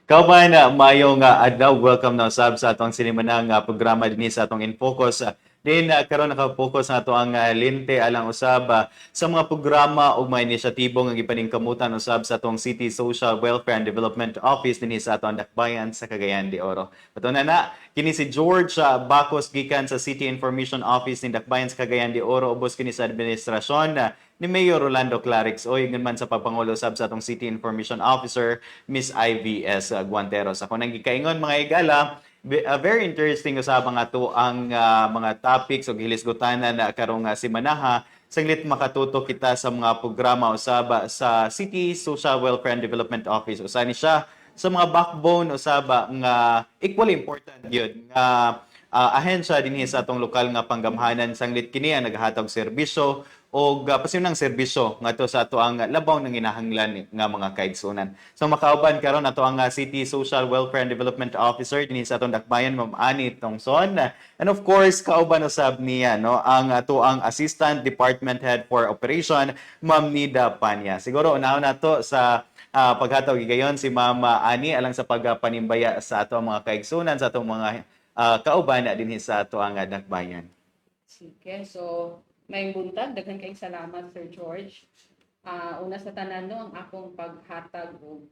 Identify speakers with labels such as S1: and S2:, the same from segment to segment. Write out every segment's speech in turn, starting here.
S1: Kauban na mayong adlaw, welcome na usab sa atong sinimanang programa dinhi sa atong InFocus. Din karon naka-focus na ato ang linte alang usab sa mga programa ug mga inisyatibo nga gipaningkamutan usab sa atong City Social Welfare and Development Office dinhi sa atong dakbayan sa Cagayan de Oro. Patuna na kini si George Bacos gikan sa City Information Office ni dakbayan sa Cagayan de Oro ubos kini sa administrasyon ni Mayor Rolando Clarix o yun man sa pagpangulo usab sa atong City Information Officer Miss IVS Guanteros. Ako nang gikaingon mga igala, very interesting usab nga to ang mga topics o gilisgutanan na karong simanaha. Saglit makatuto kita sa mga programa usab sa City Social Welfare and Development Office. Usa ni siya sa mga backbone usab nga equally important gyud nga ahensya dinhi sa atong lokal nga panggamhanan sanglit kini ang naghatag serbisyo o pasinang serbisyo ngadto sa ato ang labaw ng ginahanglan nga mga kaigsunan. So makauban karon ato ang City Social Welfare and Development Officer dinhi sa atong dakbayan Ma'am Ani Tongson. And of course kauban usab niya no ang ato ang Assistant Department Head for Operation Ma'am Nida Panya. Siguro unahon nato sa paghatag gigayon si Ma'am Ani alang sa pagpanimbaya sa ato ang mga kaigsunan sa atong mga kauban dinhi sa ato ang dakbayan.
S2: Sige, so may buntag, daghan kayong salamat Sir George. Una sa tanan no, ang akong paghatag o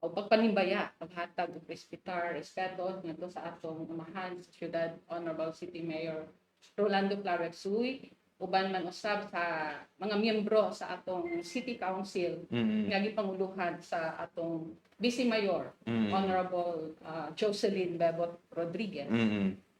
S2: pagpanimbaya, paghatag og respeto ngadto sa atong amahan sa syudad, Honorable City Mayor Rolando Clarexuy, uban man usab sa mga miyembro sa atong City Council nga gipanguluhan sa atong Vice Mayor, Honorable Jocelyn Bebot Rodriguez.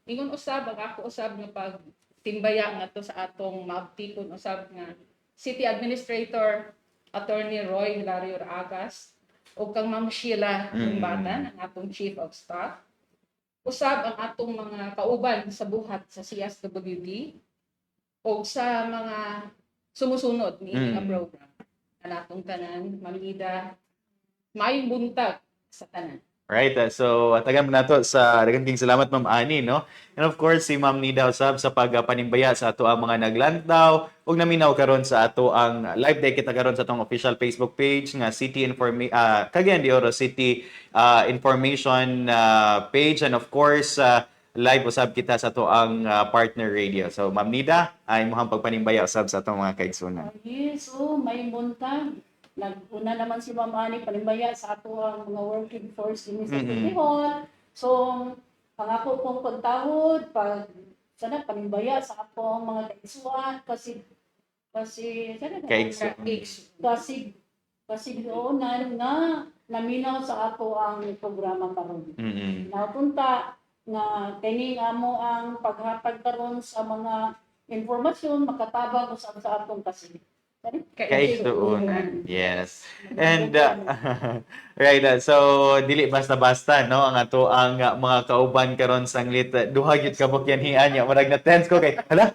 S2: Ingon usab ang ako usab nga pagtimbaya ngadto sa atong maabtikon usab nga City Administrator Attorney Roy Hilario Agas o kang Ma'am Sheila Lumbatan, ang atong Chief of Staff. Usab ang atong mga kauban sa buhat sa CSWD o sa mga sumusunod ni nga program. Ang atong tanan, Ma'am Ida, maayong buntag sa tanan.
S1: Right. So, tagan mo na to sa daghang salamat Ma'am Ani, no? And of course, si Ma'am Nida usab sa pagpanimbaya sa ato ang mga naglantaw ug naminaw karon sa ato ang live day kita karon sa atong official Facebook page nga Cagayan de Oro City Information page, and of course, live usab kita sa ato ang partner radio. So, Ma'am Nida, ay mohang pagpanimbaya usab sa atong mga kaigsunan.
S3: Yes, so may buntag. Naguna naman si Ma'am Ani panimbaya sa ato ang mga working force din sa City Hall. So, pangako kong pagtahod, sana panimbaya sa ato ang mga kaigsuan kasi sana kasi doonan nga naminaw sa ato ang programa karon. Napunta nga kini nga mo ang paghatag karon sa mga informasyon makatabang usab sa atong kasi.
S1: Kaigsuonan. Yes. And right, so dili basta-basta no ang ato ang mga kauban karon sanglit duha gyud ka bukyanhian nya murag na tense ko kay hala.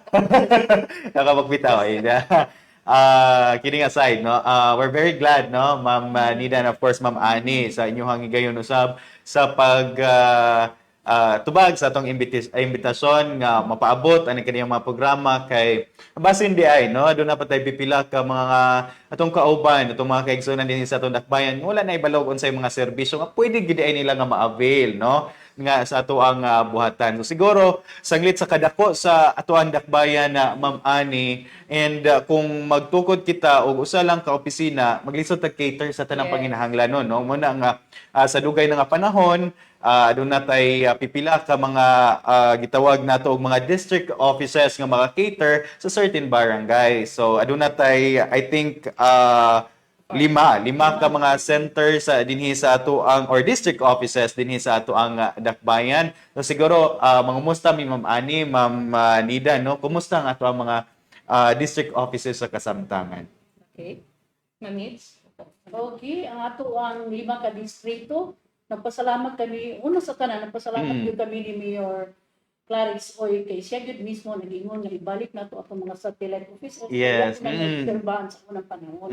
S1: Nakapagpitaw ay. Kidding aside no, we're very glad no Ma'am Nida and of course Ma'am Ani sa inyong higayon usab sa pag tubag sa atong imbitasyon nga mapaabot ani kaniyang mga programa kay basin di ay no aduna pa tay pipila ka mga atong kauban atong mga kaigsunan dinhi sa atong dakbayan wala na ibalog unsay mga serbisyo nga pwede gid ay nila nga ma-avail no nga sa ato ang buhatan. So siguro sanglit sa kadako sa ato ang dakbayan na Ma'am Ani, and kung magtukod kita og usa lang ka opisina maglisod tag cater sa tanang panginahanglanon no muna nga sa dugay na nga panahon aduna tay pipila ka mga gitawag nato og mga district offices nga mga cater sa certain barangay. So aduna tay I think lima ka mga centers dinhi sa ato ang or district offices dinhi sa ato ang dakbayan. So siguro mangumusta mi Ma'am Ani, Ma'am Nida no, kumusta ang ato ang mga district offices sa kasamtangan?
S2: Okay. Mamits?
S3: Okay, ang ato ang 5 ka distrito. Nagpasalamat kami, una sa tanan, nagpasalamat gyud kami ni Mayor Clarix Oy kay siya gyud mismo nag-ingon nga ibalik na to atong mga satellite offices.
S1: Yes.
S3: Na nagserbahan sa unang panahon.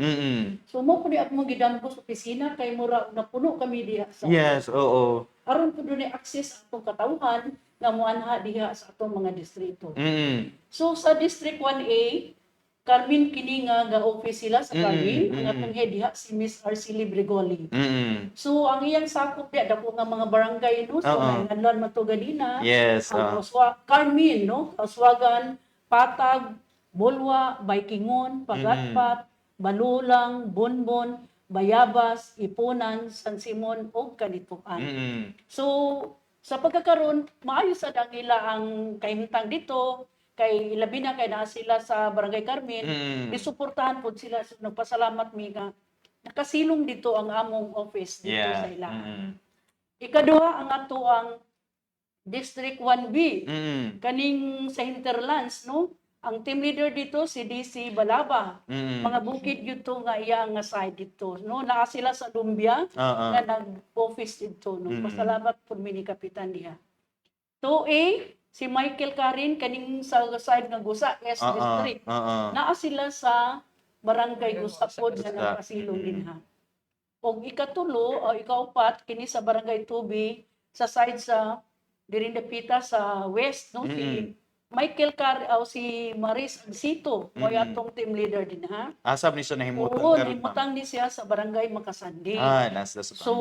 S3: So mo ko di at mo gidambos opisina kay mura napuno kami diha sa.
S1: Yes, oo.
S3: Aron ko dunay access atong katawhan nga moanha diha sa atong mga distrito. So sa District 1A Carmen kini nga office sila sa Carmen,
S1: Mm,
S3: ang atong head diha si Miss Arcely Brigoli.
S1: Mm.
S3: So ang iyang sakop diya dako nga mga barangay no, so
S1: Oo.
S3: nanlan matugadina.
S1: Yes.
S3: Ang Carmen no, Kauswagan, Patag, Bulwa, Baikingon, Pagatpat, Balulang, Bonbon, Bayabas, Ipunan, San Simon ug Kanituan.
S1: Mm.
S3: So sa pagkakaroon maayo sad ang ila ang kahimtang dito kay labi na kay naa sila sa Barangay Carmen.
S1: Mm.
S3: Gisuportahan pod sila. So, nagpasalamat mi nga nakasilong dito ang among office dito
S1: Yeah.
S3: sa ila.
S1: Mm.
S3: Ikaduha ang ato ang District 1B
S1: Mm.
S3: kaning sa Hinterlands no. Ang team leader dito si DC Balaba.
S1: Mm.
S3: Mga bukid yun to nga iya nga side dito no. Naa sila sa Lumbia
S1: Oo.
S3: nga nag-office dito no.
S1: Mm.
S3: Pasalamat po mi ni kapitan diha. 2A si Michael Karin kaning sa side nga Gusa S
S1: Oo.
S3: District.
S1: Oo.
S3: Naa sila sa Barangay Gusa pod nga
S1: Gusa.
S3: nagpasilong din ha. Og ikatulo o ikaupat kini sa Barangay Tubi sa side sa Dirindapita sa West no si Michael si Maris Agsito mo atong team leader din ha.
S1: Asab ni siya nahimutan
S3: Oo,
S1: karon, ma'am.
S3: himutang ni siya sa Barangay Makasandi.
S1: Nasa sa
S3: So,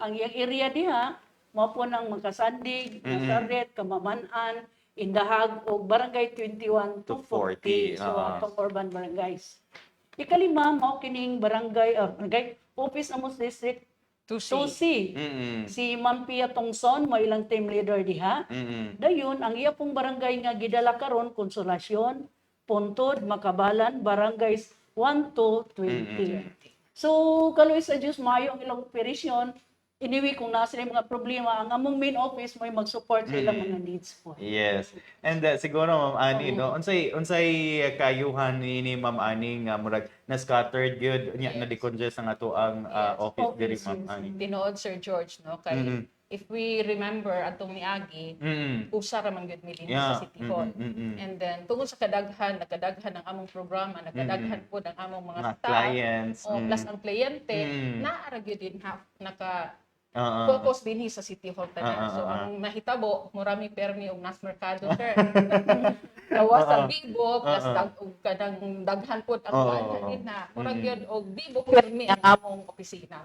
S3: ang iyang area diha, mao po ng Magkasandig, Nazaret, Kamamanan, Indahag, o Barangay 21 to 40. So, atong urban barangays. Ikalima, mao kining barangay office Amos District 2C.
S1: Mm.
S3: Si Ma'am Pia Tongson, mo ilang team leader diha.
S1: Mm.
S3: Dayon, ang iya pong barangay nga gidala karon Konsolasyon, Puntod, Makabalan, barangays 1 to 20. So, kaloy sa Diyos, maayo ang ilang operasyon. Anyway, kung nasa yung mga problema, ang among main office mo mag-support sa ilang mga needs po.
S1: Yes. And siguro Ma'am Ani no, unsay kayuhan ni Ma'am Ani nga murag na scattered gyud nya na decongest ang ato ang office diri Ma'am Ani.
S2: Tinuod Sir George no kay if we remember atong niagi usa ra man gyud mi dinhi sa City Hall. And then tungod sa nakadaghan ang among programa, nakadaghan pod ang among mga
S1: Mga
S2: staff
S1: clients.
S2: plus ang kliyente naa ra gyud din naka
S1: Oo.
S2: focus din sa City Hall tanan. So ang nahitabo murami permi og nas merkado sir. Gawas sa Bibo plus kanang daghan pod ang kuan din na. Murag gyud og Bibo permi ang among opisina.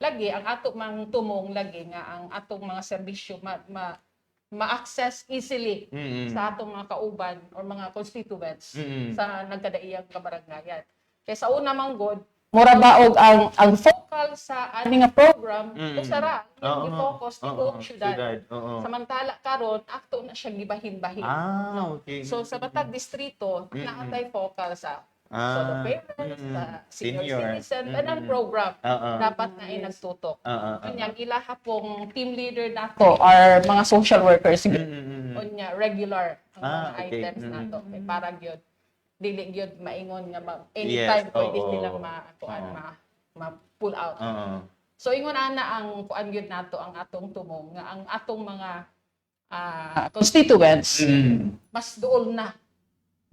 S2: Lagi ang ato mang tumong lagi nga ang atong mga serbisyo ma-access easily sa atong mga kauban or mga constituents sa nagkadaiyang kabarangayan. Kaya sa una man god mura ba og ang focal sa ani nga program usara ang i-focus dito syudad. Samantala karon akto na siya gibahin-bahin.
S1: Okay.
S2: So sa batag distrito naatay focal sa solo parents, sa senior citizen, anong program dapat na nagtutok. Kanya ilaha pong team leader nato are mga social workers unya regular ang mga items nato kay para gyud dili gyud maingon nga anytime pwede silang ma-pull out. So ingon ana ang kuan gyud nato ang atong tumong nga ang atong mga constituents mas duol na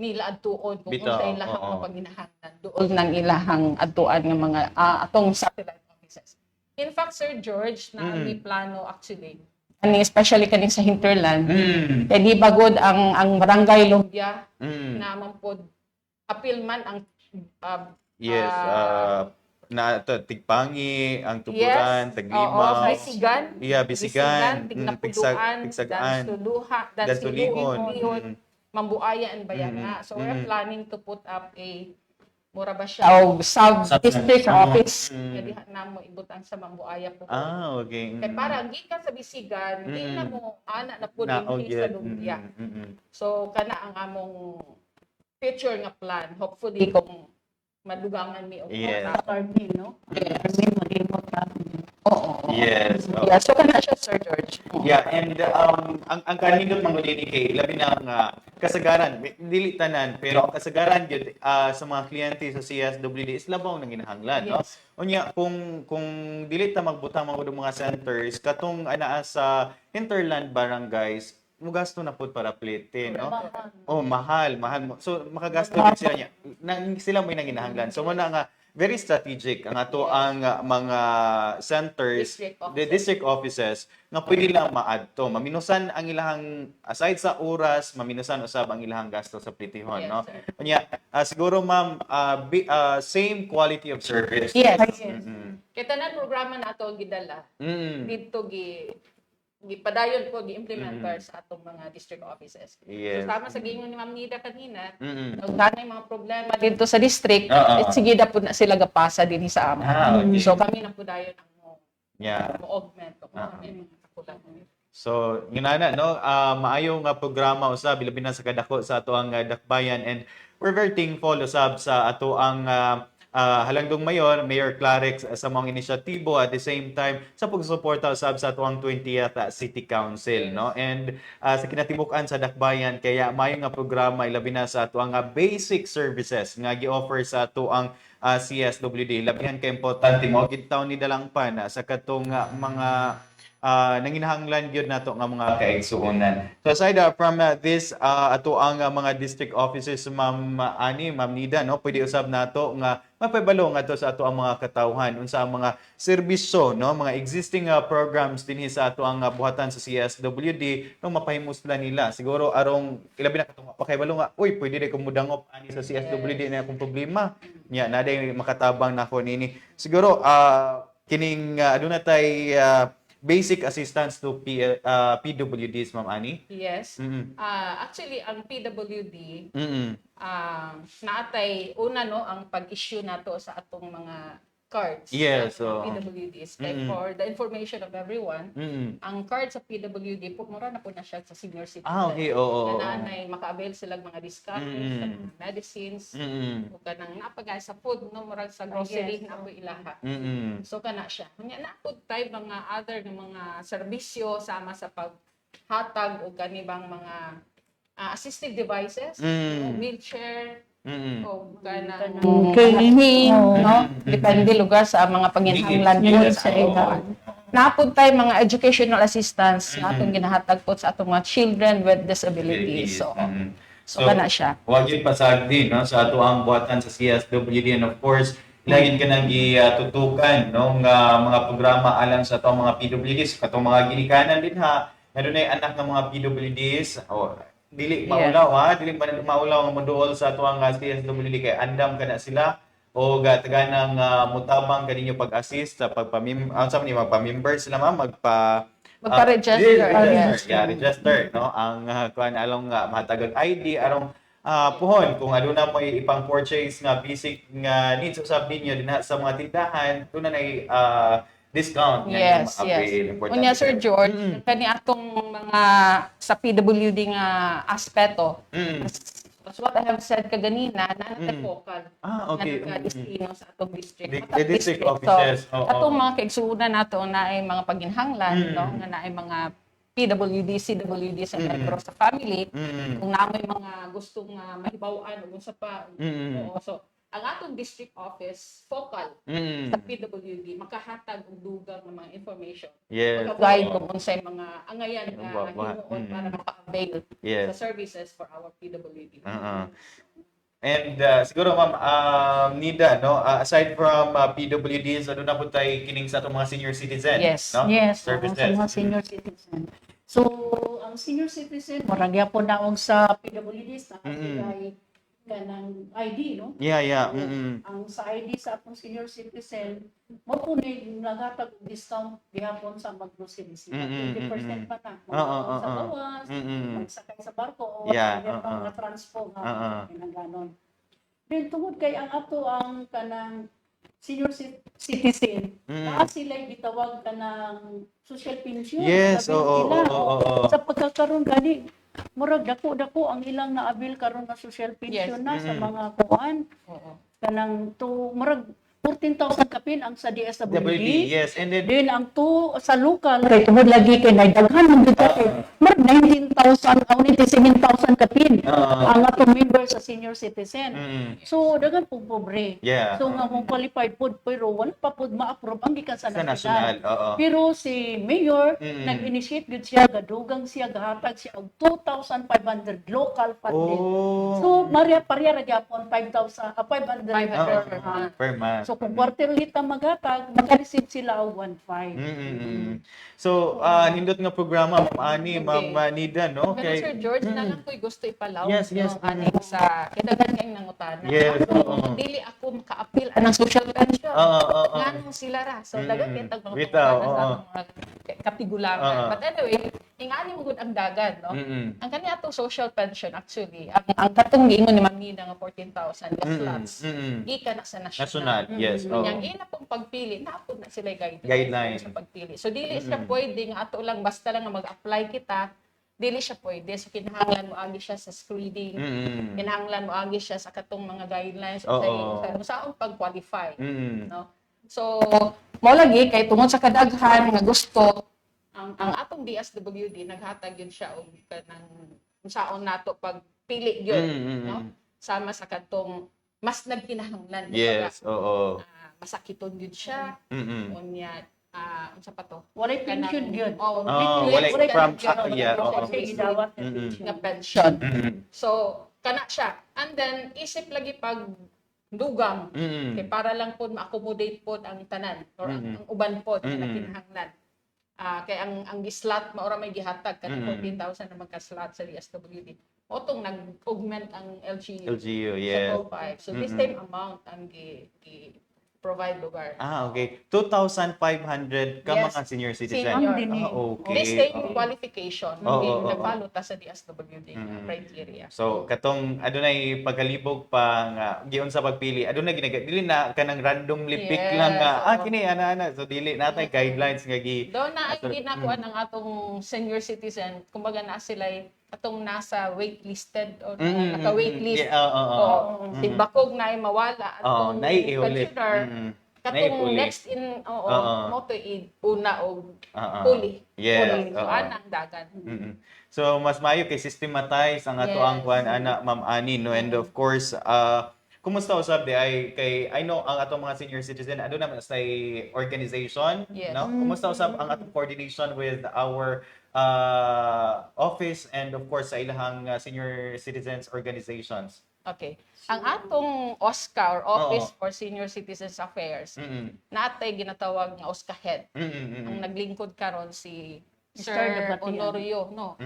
S2: nila adtuon kung unsay ilahang mga panginahanglan duol nang ilahang adtuan nga mga atong satellite offices. In fact, Sir George, na ni plano actually especially kaning sa hinterland kay di bagod ang barangay Lumbia na mampod apil man ang
S1: na Tigpangi, ang Tuburan, Taglima.
S2: Bisigan.
S1: Bisigan,
S2: Tignapuduan, Dansulihon, Mambuaya and Bayanga. So we're planning to put up a mura ba siya sub-district office. Kaya diha na mo ibutan sa Mambuaya po.
S1: Okay.
S2: Kaya para gikan sa Bisigan, di na mo ana na po din sa Lumbia. So kana ang among future nga plan. Hopefully kung madugangan mi og
S3: Carmen, no?
S1: Yes.
S2: Yeah, so kana siya Sir George.
S1: Yeah, and ang kanindot mangulini kay labi na nga kasagaran dili tanan pero ang kasagaran gyud sa mga kliyente sa CSWD is labaw nang ginahanglan, no? Unya kung dili ta magbutang mga mga centers katong anaa sa hinterland barangays mugasto na pud para plate, no? Mahal. So makagasto din sila niya. Sila may nanginahanglan. So muna nga very strategic ang ato ang mga centers,
S2: District offices.
S1: the district offices nga pwede lang maadto. Maminusan ang ilahang aside sa oras, maminusan usab ang ilahang gasto sa plitihon,
S2: Yes,
S1: no?
S2: sir.
S1: Kanya siguro ma'am same quality of service.
S2: Yes.
S1: Mm-mm.
S2: Kaya tanan programa na ato gidala.
S1: Mm.
S2: Dito gipadayon po gi-implement sa atong mga district offices.
S1: Yes.
S2: So sama sa gingon ni Ma'am Nida kanina,
S1: Mm-mm.
S2: kung ganay mga problema dito sa district,
S1: Oo.
S2: sige na po na sila gapasa din sa amin.
S1: Okay.
S2: So kami na po dayon ang
S1: Yeah.
S2: mo-augment kung ano yung mga kakulangan.
S1: So, yun na, no? Maayo nga programa usab bilabi na sa kadako sa ato ang dakbayan, and we're very thankful usab sa ato ang Halangdong Mayor Clarex sa mga inisyatibo, at the same time sa pagsuporta usab sa ato ang 20th City Council, no? And sa kinatibukan sa dakbayan, kaya maayo nga programa ilabi na sa ato ang basic services nga gi-offer sa ato ang CSWD. Labihan kay importante mo gid taon ni Dalangpan sa katong mga nanginahanglan gyud nato nga mga kaigsuonan. So aside from this ato ang mga district offices, Ma'am Ma'am Nida, no, pwede usab nato nga mapabalo nga to sa ato ang mga katawhan unsa ang mga serbisyo, no, mga existing programs dinhi sa ato ang buhatan sa CSWD no mapahimuslan nila. Siguro arong ilabi na katong pakahibalo nga, uy, pwede rin kumudangop ani sa CSWD na akong problema. Nya naday makatabang nako nini. Siguro kining aduna tay basic assistance to PWDs, Ma'am Ani?
S2: Yes.
S1: Mm-mm.
S2: Actually, ang PWD,
S1: Mm-mm.
S2: naatay, una no, ang pag-issue nato sa atong mga cards.
S1: Yes,
S2: sa
S1: so,
S2: PWDs. Like
S1: Mm-mm.
S2: for the information of everyone,
S1: Mm-mm.
S2: ang card sa PWD, mura na po na siya sa senior citizen.
S1: Okay, oo.
S2: Na nanay, maka-avail sila mga discounts sa
S1: Mm-mm.
S2: mga medicines,
S1: Mm-mm.
S2: o kanang napagay sa food, no, murag sa grocery,
S3: Yes,
S2: na po ilaha.
S1: Mm-mm.
S2: So kana siya. Kanya na po tayo mga other ng mga serbisyo sama sa paghatag o kanibang mga assistive devices, wheelchair,
S1: Mm-mm.
S2: o kanang
S3: Cane,
S2: no? Depende lugar sa mga panginhanglan po
S1: Yes,
S2: sa
S1: oo.
S2: edad. Napod tayo mga educational assistance na atong ginahatag po sa atong mga children with disabilities. So,
S1: Mm-mm.
S2: so kana siya.
S1: Huwag yun pasag din, no, sa ato ang buhatan sa CSWD, and of course, lagi ka nang gitutukan ng mga programa alang sa atong mga PWDs, katong mga ginikanan din ha, na doon ay anak ng mga PWDs, dili maulaw ha, dili maulaw ang moduol sa ato ang CSWD, kay andam ka na sila, o taganang mutabang kaninyo pag-assist sa sa magpa-member sila ma'am,
S2: Magpa-register. Yes.
S1: register, no? Ang kuan along mahatagag ID arong puhon kung aduna mo ipang purchase nga basic nga needs usab ninyo dinha sa mga tindahan, doon na discount nga
S2: Yes,
S1: yung
S2: yes.
S1: avail. Importante
S2: Unya Sir
S1: siya.
S2: George, kani atong mga sa PWD nga aspeto. As what I have said kaganina, nanatay focal.
S1: Okay.
S2: Nga destino sa atong district.
S1: The
S2: Matag
S1: district
S2: So,
S1: offices. Oo.
S2: atong mga kaigsuonan nato na ay mga paginhanglan, no, nga na ay mga PWD, CWD sa membro sa family, kung namoy mga gustong mahibaw-an o sa pa. Oo, so ang atong district office focal sa PWD makahatag og dugang ng mga information.
S1: Yes.
S2: Guide kung unsay mga angayan nga
S1: Wa-
S2: hinuon para maka-avail
S1: Yes.
S2: sa services for our PWD.
S1: And siguro ma'am Nida, no, aside from PWDs, ano na po tayo kining sa atong mga senior citizen,
S2: Yes.
S1: no?
S3: Yes,
S1: Services.
S3: sa mga senior citizen. So, ang senior citizen, maragya po naong sa PWDs na kasi kanang ID, no?
S1: Yeah.
S3: Ang sa ID sa atong senior citizen, mo po na nagatag og discount gihapon sa mag-grocery sila. 20% pa na. Sa bawas, magsakay sa barko, o
S1: Yeah,
S3: mga transpo nga, ganon. Then, tungod kay ang ato ang kanang senior citizen, na sila gitawag kanang social pension.
S1: Yes,
S3: sabi
S1: oo.
S3: Sa pagkakaroon gani, murag dako ang ilang naabil karon na social pension
S2: Yes.
S3: na sa mga kuan.
S2: Oo.
S3: Kanang murag 14,000 kapin ang sa DSWD.
S1: Yes, and then
S3: Then ang sa lokal kay tungod lagi kay nagdaghan ng bitahe. Murag 19,000 o 97,000 kapin
S1: Oo.
S3: ang atong member sa senior citizen.
S1: Mm.
S3: So dagan po pobre.
S1: Yeah.
S3: So nga kung qualified pod pero wala pa pod ma-approve ang gikan sa
S1: Sa nasyonal,
S3: nasyonal.
S1: oo.
S3: Pero si Mayor
S1: Mm.
S3: nag-initiate gud siya, gadugang siya, gahatag siya og 2,500 local funding.
S1: Oh.
S3: So Maria pareha ra gyapon 500
S2: 500
S3: per
S2: per
S3: month.
S1: Per month.
S3: So kung quarterly ta maghatag, mag-receive sila og 1,500.
S1: So, nindot nga programa, Ma'am Ani, Ma'am Nida, no?
S2: Pero Sir George, na lang ko'y gusto ipalaw.
S1: Yes, yes.
S2: No, aning sa kidagan kayong nangutana.
S1: Yes,
S2: Ako,
S1: oo.
S2: dili ako maka-appeal ng social pension.
S1: Oo.
S2: Nganong sila ra. So, dagan kitag mga
S1: Bitaw,
S2: pangutana sa
S1: oo.
S2: mga katigulangan.
S1: Oo.
S2: But anyway, ingani mo gud ang dagan, no?
S1: Mm-mm.
S2: Ang kaniya atong social pension, actually, ang katong giingon ni Ma'am Nida nga 14,000 gas slots, gikan na sa
S1: Nasyonal,
S2: national.
S1: yes. Oo.
S2: Yang ina pong pagpili, naapod na sila
S1: Guidelines.
S2: sa pagpili. So, dili siya pwede nga ato lang, basta lang nga mag-apply kita, dili siya pwede. So, kinahanglan mo agi siya sa screening, kinahanglan mo agi siya sa katong mga guidelines,
S1: Oo.
S2: sa pag-qualify.
S1: Mm-mm.
S2: No? So, mo lagi, kay tungod sa kadaghan nga gusto, ang atong DSWD, naghatag yun siya og kanang kung saon nato pagpili yun. No? Sama sa katong mas nagkinahanglan.
S1: Yes, oo.
S2: Masakiton yun siya, unya, unsa pa to?
S3: Walay pension gyud.
S2: Oh,
S1: walay from yeah, oo.
S3: Gidawat na
S1: Mm-mm.
S3: pension.
S2: nga pension.
S1: Mm-mm.
S2: So, kana siya. And then, isip lagi pag dugang.
S1: Mm-mm.
S2: Kay para lang po ma-accommodate po ang tanan or ang uban po na kinahanglan. Kay ang slot maura may gihatag kanang 14,000 na magka-slot sa DSWD. Otong nag-augment ang LGU.
S1: LGU,
S2: Sa
S1: yes.
S2: 5. So, this same amount ang provide lugar.
S1: Okay. 2,500 ka
S2: Yes.
S1: mga senior citizen.
S2: Senior.
S1: Okay.
S2: This same
S1: Oo.
S2: qualification
S1: Oo.
S2: nagpalo ta sa DSWD criteria.
S1: So, katong adunay pagkalibog pa nga giun sa pagpili, adunay dili na kanang randomly pick
S2: Yes,
S1: lang nga
S2: oo.
S1: kini ana. So dili natay guidelines nga
S2: Doon na ang ginakuha ng atong senior citizen, kumbaga na sila atong nasa waitlisted o naka-waitlist.
S1: Yeah, oo.
S2: Si Bakog na ay mawala atong
S1: naiulit.
S2: pensioner. Katong
S1: Naiulit.
S2: next in mo to una og
S1: Oo.
S2: fully.
S1: Yes,
S2: Fully. So
S1: oo.
S2: anang dagan.
S1: So mas maayo kay systematize ang ato ang kuan ana Ma'am Ani, no, and of course kumusta usab di ay kay I know ang atong mga senior citizen aduna man sa organization,
S2: Yes.
S1: no, kumusta usab ang atong coordination with our office and of course sa ilahang senior citizens organizations.
S2: Okay. Ang atong OSCA or Office
S1: Oo.
S2: for Senior Citizens Affairs,
S1: Mm.
S2: natay ginatawag nga OSCA head. Ang naglingkod karon si
S3: Mr.
S2: Sir
S3: Labatian.
S2: Honorio,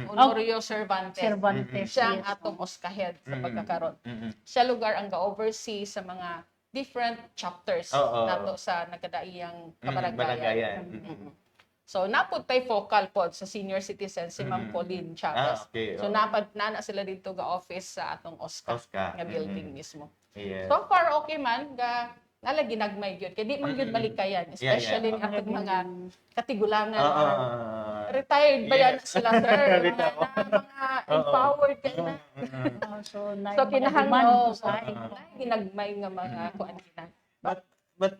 S2: Honorio Cervantes.
S3: Cervantes.
S2: Siya ang
S3: yes.
S2: atong OSCA head sa pagkakaroon.
S1: Mm.
S2: Siya lugar ang ga-oversee sa mga different chapters
S1: Oo.
S2: nato sa nagkadaiyang
S1: Baranggayan.
S2: kabaranggayan. So napud tay focal pod sa senior citizen si Ma'am Pauline Chavez.
S1: Okay.
S2: So nana sila dito ga office sa atong OSCA,
S1: OSCA.
S2: nga building mismo.
S1: Yes.
S2: So far okay man ga nala ginagmay gyud kay di man gyud balikayan, especially
S1: Yeah.
S2: ang atong mga katigulangan
S1: Oo.
S2: or retired ba yan
S1: Yes.
S2: sila sir
S1: Bitaw.
S2: mga empowered ka na.
S3: So,
S2: So kinahanglan
S3: sa
S2: ginagmay nga mga kuan kita.
S1: But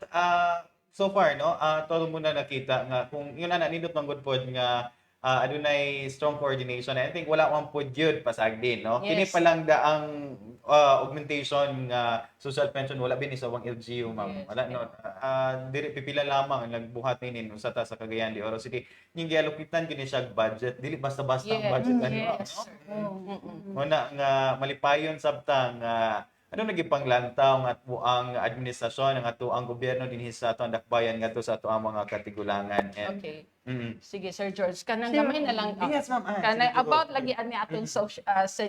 S1: so far no, todo mo na nakita nga kung yun na nindot man gud pod nga adunay strong coordination. I think wala man pod yun pasag din, no. Kini
S2: Yes.
S1: pa lang da ang augmentation nga social pension wala bin isawang LGU, ma'am.
S2: Yes.
S1: Wala no. Diri pipila lamang ang nagbuhat ninin sa ta sa Cagayan de Oro City. Ning gialokitan kini siya budget, dili basta-basta ang
S2: Yes.
S1: budget ano.
S2: Yes.
S1: No? Muna nga malipayon sabta nga ano nagipanglantaw nga ato ang administrasyon ng ato ang gobyerno dinhi sa ato ang dakbayan ngadto sa ato ang mga katigulangan and
S2: Okay.
S1: mm.
S2: Sige Sir George, kanang
S3: Sir,
S2: gamay na lang.
S1: Yes, ma'am.
S2: Kanang
S1: Sige, go.
S2: about lagi ani atong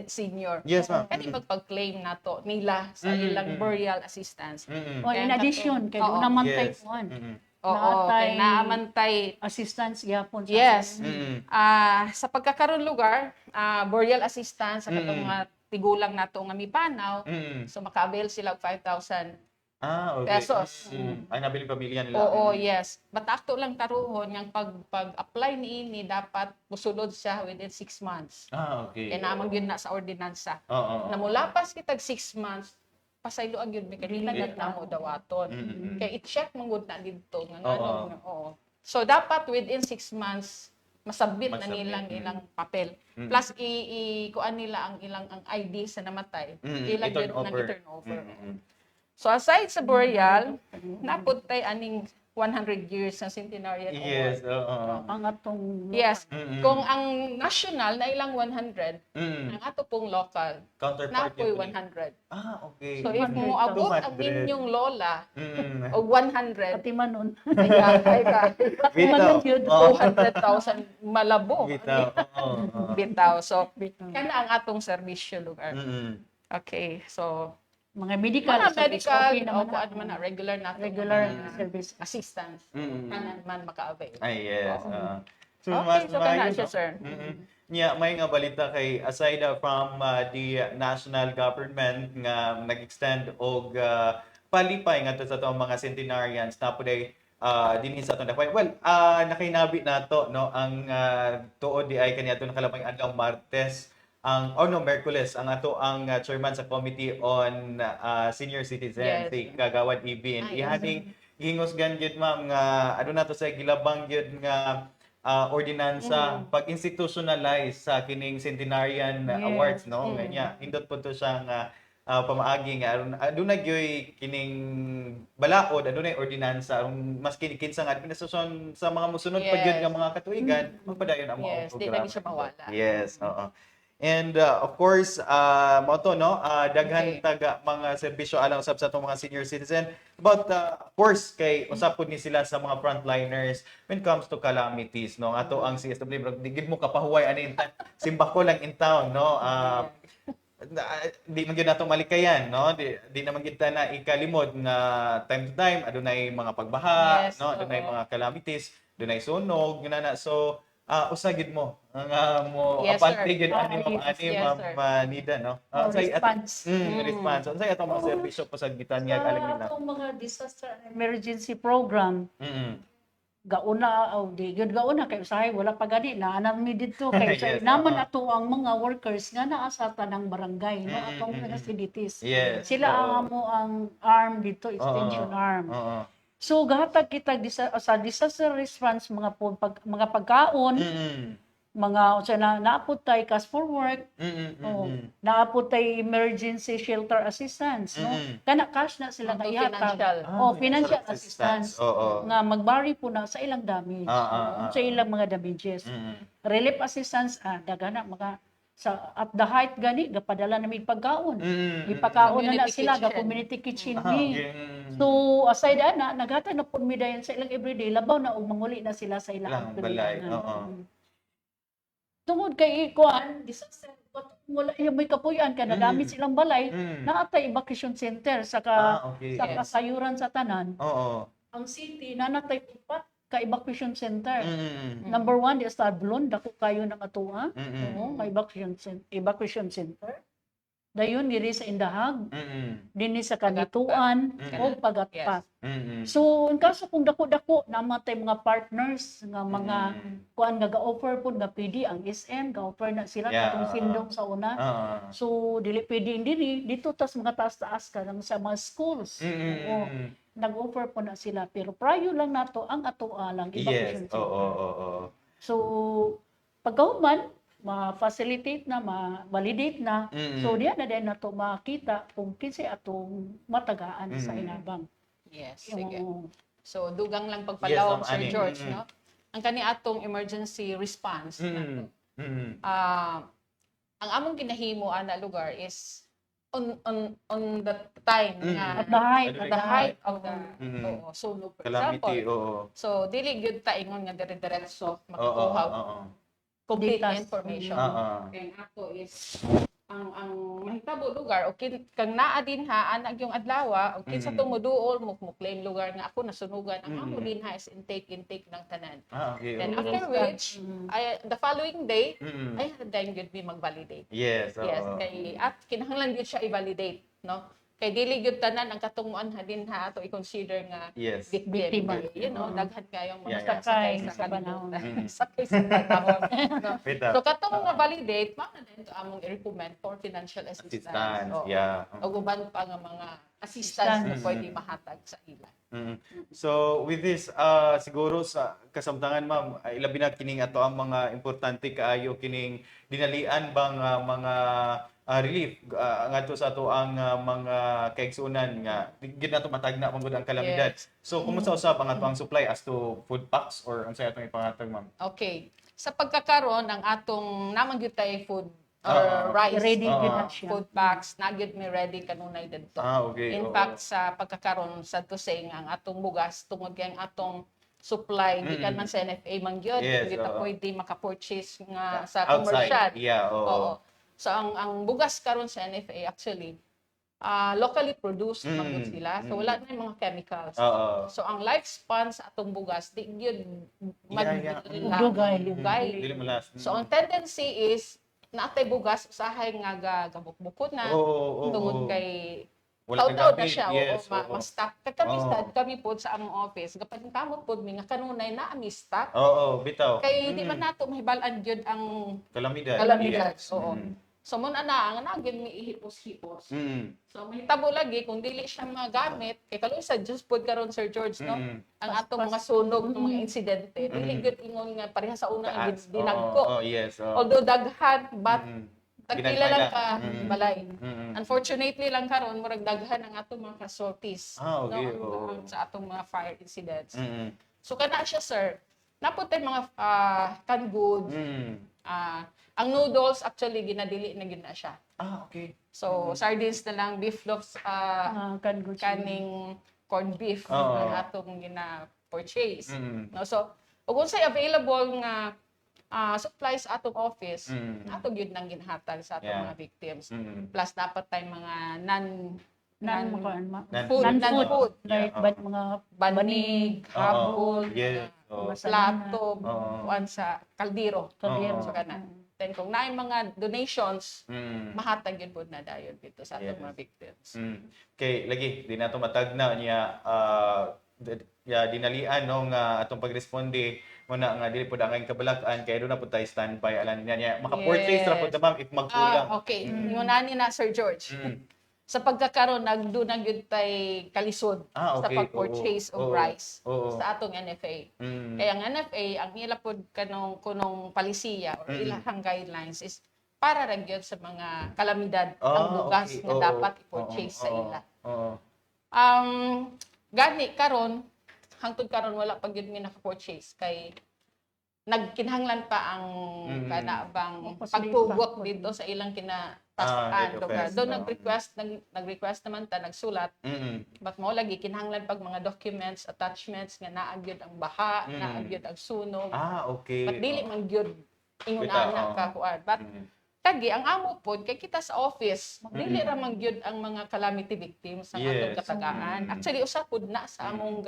S2: senior.
S1: Yes, ma'am.
S2: Kani magpag-claim nato nila sa ilang burial assistance.
S1: Mm-mm.
S3: O in addition, kay
S2: Oo.
S3: naman
S1: Yes.
S3: type 1.
S1: Mm-mm.
S2: Oo,
S3: Naatay-
S2: kay naamantay.
S3: Assistance gyapon sa
S2: Yes.
S1: Mm-mm.
S2: Sa pagkakaroon lugar, burial assistance sa katong mga tigulang nato nga mipanaw.
S1: Mm-mm.
S2: So maka-avail sila og 5,000
S1: Okay.
S2: pesos.
S1: Ay nabili pamilya nila.
S2: Oo, yes. Batakto lang taruhon yung pag-apply ni dapat musulod siya within 6 months.
S1: Okay.
S2: Kaya naman yun na sa ordinansa.
S1: Oo.
S2: Na mula pas kitag 6 months, pasaylo ang yun, may kanila
S1: Yeah.
S2: na mo dawaton. Kaya i-check mong good na dito. Nga,
S1: Oo.
S2: oo. So, dapat within 6 months, masabit na
S1: Masabit,
S2: nilang
S1: mm.
S2: ilang papel.
S1: Mm.
S2: Plus kuan nila ang ilang ang ID sa namatay. Ilang
S1: I-turn
S2: yun nang
S1: over.
S2: i-turn over.
S1: Mm.
S2: So aside sa burial, napud tay aning 100 years ng centenarian
S1: Yes,
S2: award.
S1: oo.
S3: Ang atong
S2: Yes.
S1: Mm-mm.
S2: Kung ang national na ilang 100,
S1: Mm.
S2: ang ato pong local
S1: Counterpart
S2: napoy
S1: yun.
S2: 100.
S1: Okay.
S2: So if mo abot ang
S1: 200.
S2: inyong lola
S1: Mm.
S2: o 100,
S3: pati manon.
S2: ay ka,
S1: Bitaw. Oo.
S2: 200,000 malabo.
S1: Bitaw. Oo.
S2: Bitaw. So, kana ang atong serbisyo lugar.
S1: Mm.
S2: Okay. So,
S3: Mga medical
S2: mga
S3: service,
S2: medical,
S3: okay naman
S2: o kung ano man na, regular na
S3: regular
S1: Mm.
S3: service.
S2: assistance.
S1: Mm.
S2: Kanan man maka-avail.
S1: Ay, yes.
S2: Oo.
S1: So,
S2: Okay, so kana
S1: maayo,
S2: siya,
S1: no?
S2: sir.
S1: Yeah, may nga balita kay aside from the national government nga nag-extend og palipay nga sa atong mga centenarians na po day dinhi sa atong dakay. Well, nakainabi nato no ang tuod di ay kaniadto nakalabang adlaw Martes ang no Miyerkules ang ato ang chairman sa Committee on Senior Citizens
S2: Yes.
S1: si Kagawad Ibin.
S2: Ay, yes.
S1: Ihaning hingusgan gyud ma'am nga ano nato sa gilabang gyud nga ordinansa pag-institutionalize sa kining centenarian
S3: Yes.
S1: awards no kanya indot po to siyang pamaagi nga aron adunay gyoy kining balaod adunay ordinansa aron mas kinsa nga administrasyon sa mga mosunod pa gyud
S2: Yes.
S1: nga mga katuigan magpadayon ang mga
S2: Yes, di na siya mawala.
S1: Yes, oo. And of course, mo to no, daghan
S2: Okay.
S1: taga mga serbisyo alang usab sa atong mga senior citizen. But of course kay usab pud ni sila sa mga frontliners when it comes to calamities no. Ato ang CSW bro, di gid mo kapahuway ani simbako lang in town no. Di man gyud nato malikayan no. Di naman gyud ta na ikalimod nga time to time adunay mga pagbaha
S2: Yes,
S1: no, adunay
S2: oo.
S1: mga calamities, adunay sunog na so usagid mo nga mo
S2: Yes,
S1: apante
S2: sir.
S1: gyud ani
S3: Yes,
S1: mo ani
S2: yes,
S1: ma'am
S2: sir.
S1: Nida no.
S3: Response.
S1: Response. Unsay atong mga serbisyo po sa gitanyag alang nila.
S3: Sa atong mga disaster and emergency program, gauna o di gyud gauna kay usahay wala pa gani na anang mi didto kay sa
S1: Yes,
S3: naman
S1: oo.
S3: ato ang mga workers nga naa sa tanang barangay no atong facilities.
S1: Yes.
S3: Sila
S1: oo.
S3: ang amo ang arm dito extension
S1: Oo.
S3: arm.
S1: Oo.
S3: So gahatag kita sa disaster response mga pagkaon, mga unsa na naapod tay cash for work, oh, naapod tay emergency shelter assistance, no? Kana cash na sila
S2: Ang
S3: ihatag.
S2: financial.
S3: Financial assistance.
S1: Oo.
S3: Nga magbari po na sa ilang damage. Sa ilang mga damages. Relief assistance dagana mga at the height gani gapadala namin pagkaon. Ipakaon na
S2: Community
S3: sila ga
S2: kitchen.
S3: community kitchen
S1: Ah,
S3: ni.
S1: okay.
S3: So aside ana naghatag na pud mi dayon sa ilang everyday labaw na og manguli na sila sa ilang
S1: Ilang balay,
S3: pilihan.
S1: oo.
S3: Tungod kay kuan disaster wala yung may kapuyan ka nadami silang balay naatay evacuation center sa
S1: Okay.
S3: sa
S2: Yes.
S3: kasayuran sa tanan.
S1: Oo.
S3: Ang city nanatay upat ka evacuation center.
S1: Mm.
S3: Number 1 di Establon dako kayo ng atuwa.
S1: Mm.
S3: Oo, may evacuation center. Dayon diri sa Indahag, dinhi sa Kanituan o Pagatpat. So, in kaso kung dako-dako namatay mga partners nga mga kuan nga ga-offer pud nga PD ang SM ga-offer na sila
S1: Yeah,
S3: katong sindong sa una. So, dili pwede diri dito tas mga taas-taas ka lang sa mga schools. Oo, nag-offer po na sila pero prayo lang nato ang atoa lang
S1: Yes.
S3: evacuation center.
S1: Oo.
S3: So, pagkahuman, ma-facilitate na, ma-validate na. So, diyan na din nato makita kung kinsay atong matagaan sa inabang.
S2: Yes, sige.
S3: Oo.
S2: So, dugang lang pagpalawag,
S1: Yes,
S2: Sir
S1: ani.
S2: George, no? Ang kani atong emergency response. nato. Ang among ginahimo ana lugar is on the time nga
S3: At the height,
S2: at the height of the sunog, for
S1: Calamity,
S2: example.
S1: oo.
S2: So, dili gyud ta ingon nga dire-diretso
S1: Oo.
S2: makukuha complete
S3: Details.
S2: information.
S1: Oo.
S2: Kaya ako is ang mahitabo lugar o kang naa din ha anak yung adlaw o kinsa tong moduol mo claim lugar nga ako nasunugan ang amo din ha is intake ng tanan.
S1: Okay.
S2: Then
S1: oo.
S2: after which the following day
S1: Mm.
S2: ay then gyud mi mag-validate.
S1: Yes. Oo.
S2: Yes, kay at kinahanglan gyud siya i-validate, no? Kay dili gyud tanan ang katunguan ha din ha ato i-consider nga
S1: Yes.
S2: victim.
S3: Biktima.
S2: You know, daghan kayong mga
S1: Yeah, yeah.
S2: sakay
S3: Sakay
S2: sa
S3: sa panahon.
S2: kalibutan. Sakay sa panahon. no?
S1: Bitaw.
S2: So katong nga validate, mao na din to among i-recommend for financial assistance.
S1: Assistance.
S2: Oo.
S1: Yeah.
S2: O uban pa nga mga assistance na
S1: Assistance.
S2: pwede mahatag sa ila.
S1: Mm. So with this siguro sa kasamtangan ma'am ilabi na kining ato ang mga importante kaayo kining dinalian bang mga relief ngadto sa ato ang mga kaigsunan nga gid nato matagna man gud ang kalamidad.
S2: Yes.
S1: So kumusta usab ang ato ang supply as to food packs or unsay atong ipangatag ma'am?
S2: Okay. Sa pagkakaroon ng atong namang gyud tay food or rice,
S3: Ready
S1: Oo.
S3: gyud na siya.
S2: food packs, na gyud mi ready kanunay didto.
S1: Okay.
S2: In
S1: oo.
S2: fact, sa pagkakaroon sa tusing ang atong bugas tungod kay ang atong supply gikan man sa NFA man gyud,
S1: Yes,
S2: hindi ta
S1: oo.
S2: pwede maka-purchase nga sa
S1: Outside.
S2: commercial.
S1: Yeah, oo.
S2: Oo. So ang bugas karon sa NFA actually locally produced man gyud sila. So wala na yung mga chemicals.
S1: Oo.
S2: So ang lifespan sa atong bugas di gyud
S1: Yeah.
S3: Dugay.
S1: Dili mo last.
S2: So ang tendency is natay bugas usahay nga gabuk-bukod na
S1: Oo.
S2: tungod kay
S1: Wala
S2: taw-taw na
S1: gamit.
S2: siya
S1: Yes,
S2: oo,
S1: oo.
S2: ma-stock kami
S1: Oo.
S2: sad kami pod sa among office kapag kamot pod mi nga kanunay na ami stock
S1: Oo, bitaw.
S2: kay di man nato mahibal-an gyud ang
S1: Kalamidad.
S2: kalamidad.
S1: Yes.
S2: Oo. So mo na ang nagin mi ihipos-hipos.
S1: Mm.
S2: So mahitabo lagi kung dili siya magamit kay kaluoy sa just pod karon Sir George no.
S1: Mm.
S2: Ang atong mga sunog ng mga insidente dili gyud ingon nga pareha sa una ang
S1: Taas.
S2: dinagko.
S1: Oo, yes. oo.
S2: Although daghan but
S1: Mm.
S2: tagpila lang ka
S1: Mm.
S2: balay.
S1: Mm.
S2: Unfortunately lang karon murag daghan ang atong mga casualties
S1: Okay,
S2: no,
S1: oo.
S2: sa atong mga fire incidents.
S1: Mm.
S2: So kana siya sir. Naputay mga canned goods.
S1: Mm.
S2: Ang noodles actually ginadili na gid na siya.
S1: Okay.
S2: So sardines na lang, beef loaves,
S3: Kan good.
S2: kaning corned beef
S1: Oo.
S2: ang atong gina-purchase.
S1: Mm.
S2: No, so ug unsay available nga supplies sa atong office,
S1: Mm.
S2: ato gyud nang ginhatag sa atong
S1: Yeah.
S2: mga victims.
S1: Mm.
S2: Plus dapat tay mga
S3: Non-food.
S2: non-food,
S3: Like,
S1: Yeah,
S3: but mga
S2: banig,
S1: Oo.
S2: habol,
S1: Yes. Oo.
S2: plato,
S1: Oo.
S2: kuan sa kaldero.
S3: Kaldero.
S2: So kana. Then kung naay mga donations,
S1: Mm.
S2: mahatag yun po na dayon dito sa atong
S1: Yes.
S2: mga victims.
S1: Mm. Okay, lagi di nato matagna niya dinalian no nga atong pagresponde muna nga dili pud ang kabalak-an kay do na pud tay standby alam niya maka-purchase ra pud na ma'am if magkulang.
S2: Okay, ngunani na Sir George.
S1: Mm.
S2: Sa pagkakaroon nagdunag gyud tay kalisod sa
S1: Okay.
S2: pag-purchase
S1: Oo.
S2: of rice
S1: Oo.
S2: sa atong NFA.
S1: Mm.
S2: Kaya ang NFA, ang ila pod kunong palisiya or
S1: Mm.
S2: ilahang guidelines is para ra gyud sa mga kalamidad
S1: Ah,
S2: ang bugas
S1: okay.
S2: nga
S1: Oo.
S2: dapat i-purchase
S1: Oo.
S2: sa ila.
S1: Oo.
S2: Gani karon hangtod karon wala pa gyud mi naka-purchase kay nagkinahanglan pa ang
S1: Mm.
S2: kana bang
S3: Possibly
S2: pagtugok
S3: pa.
S2: dito sa ilang
S1: Ah,
S2: kinatasan.
S1: request,
S2: Doon
S1: no.
S2: nag-request naman ta nagsulat
S1: Mm.
S2: but mo lagi kinahanglan pag mga documents, attachments nga naa gyud ang baha,
S1: Mm.
S2: naa gyud ang sunog.
S1: Okay.
S2: But dili man gyud ingon
S1: Bitaw,
S2: ana
S1: oo.
S2: ka kuan. But
S1: Mm.
S2: kagi ang amo pod kay kita sa office dili
S1: Mm.
S2: ra man gyud ang mga calamity victims sa
S1: Yes.
S2: atong katagaan.
S1: Mm.
S2: Actually usa pod na sa among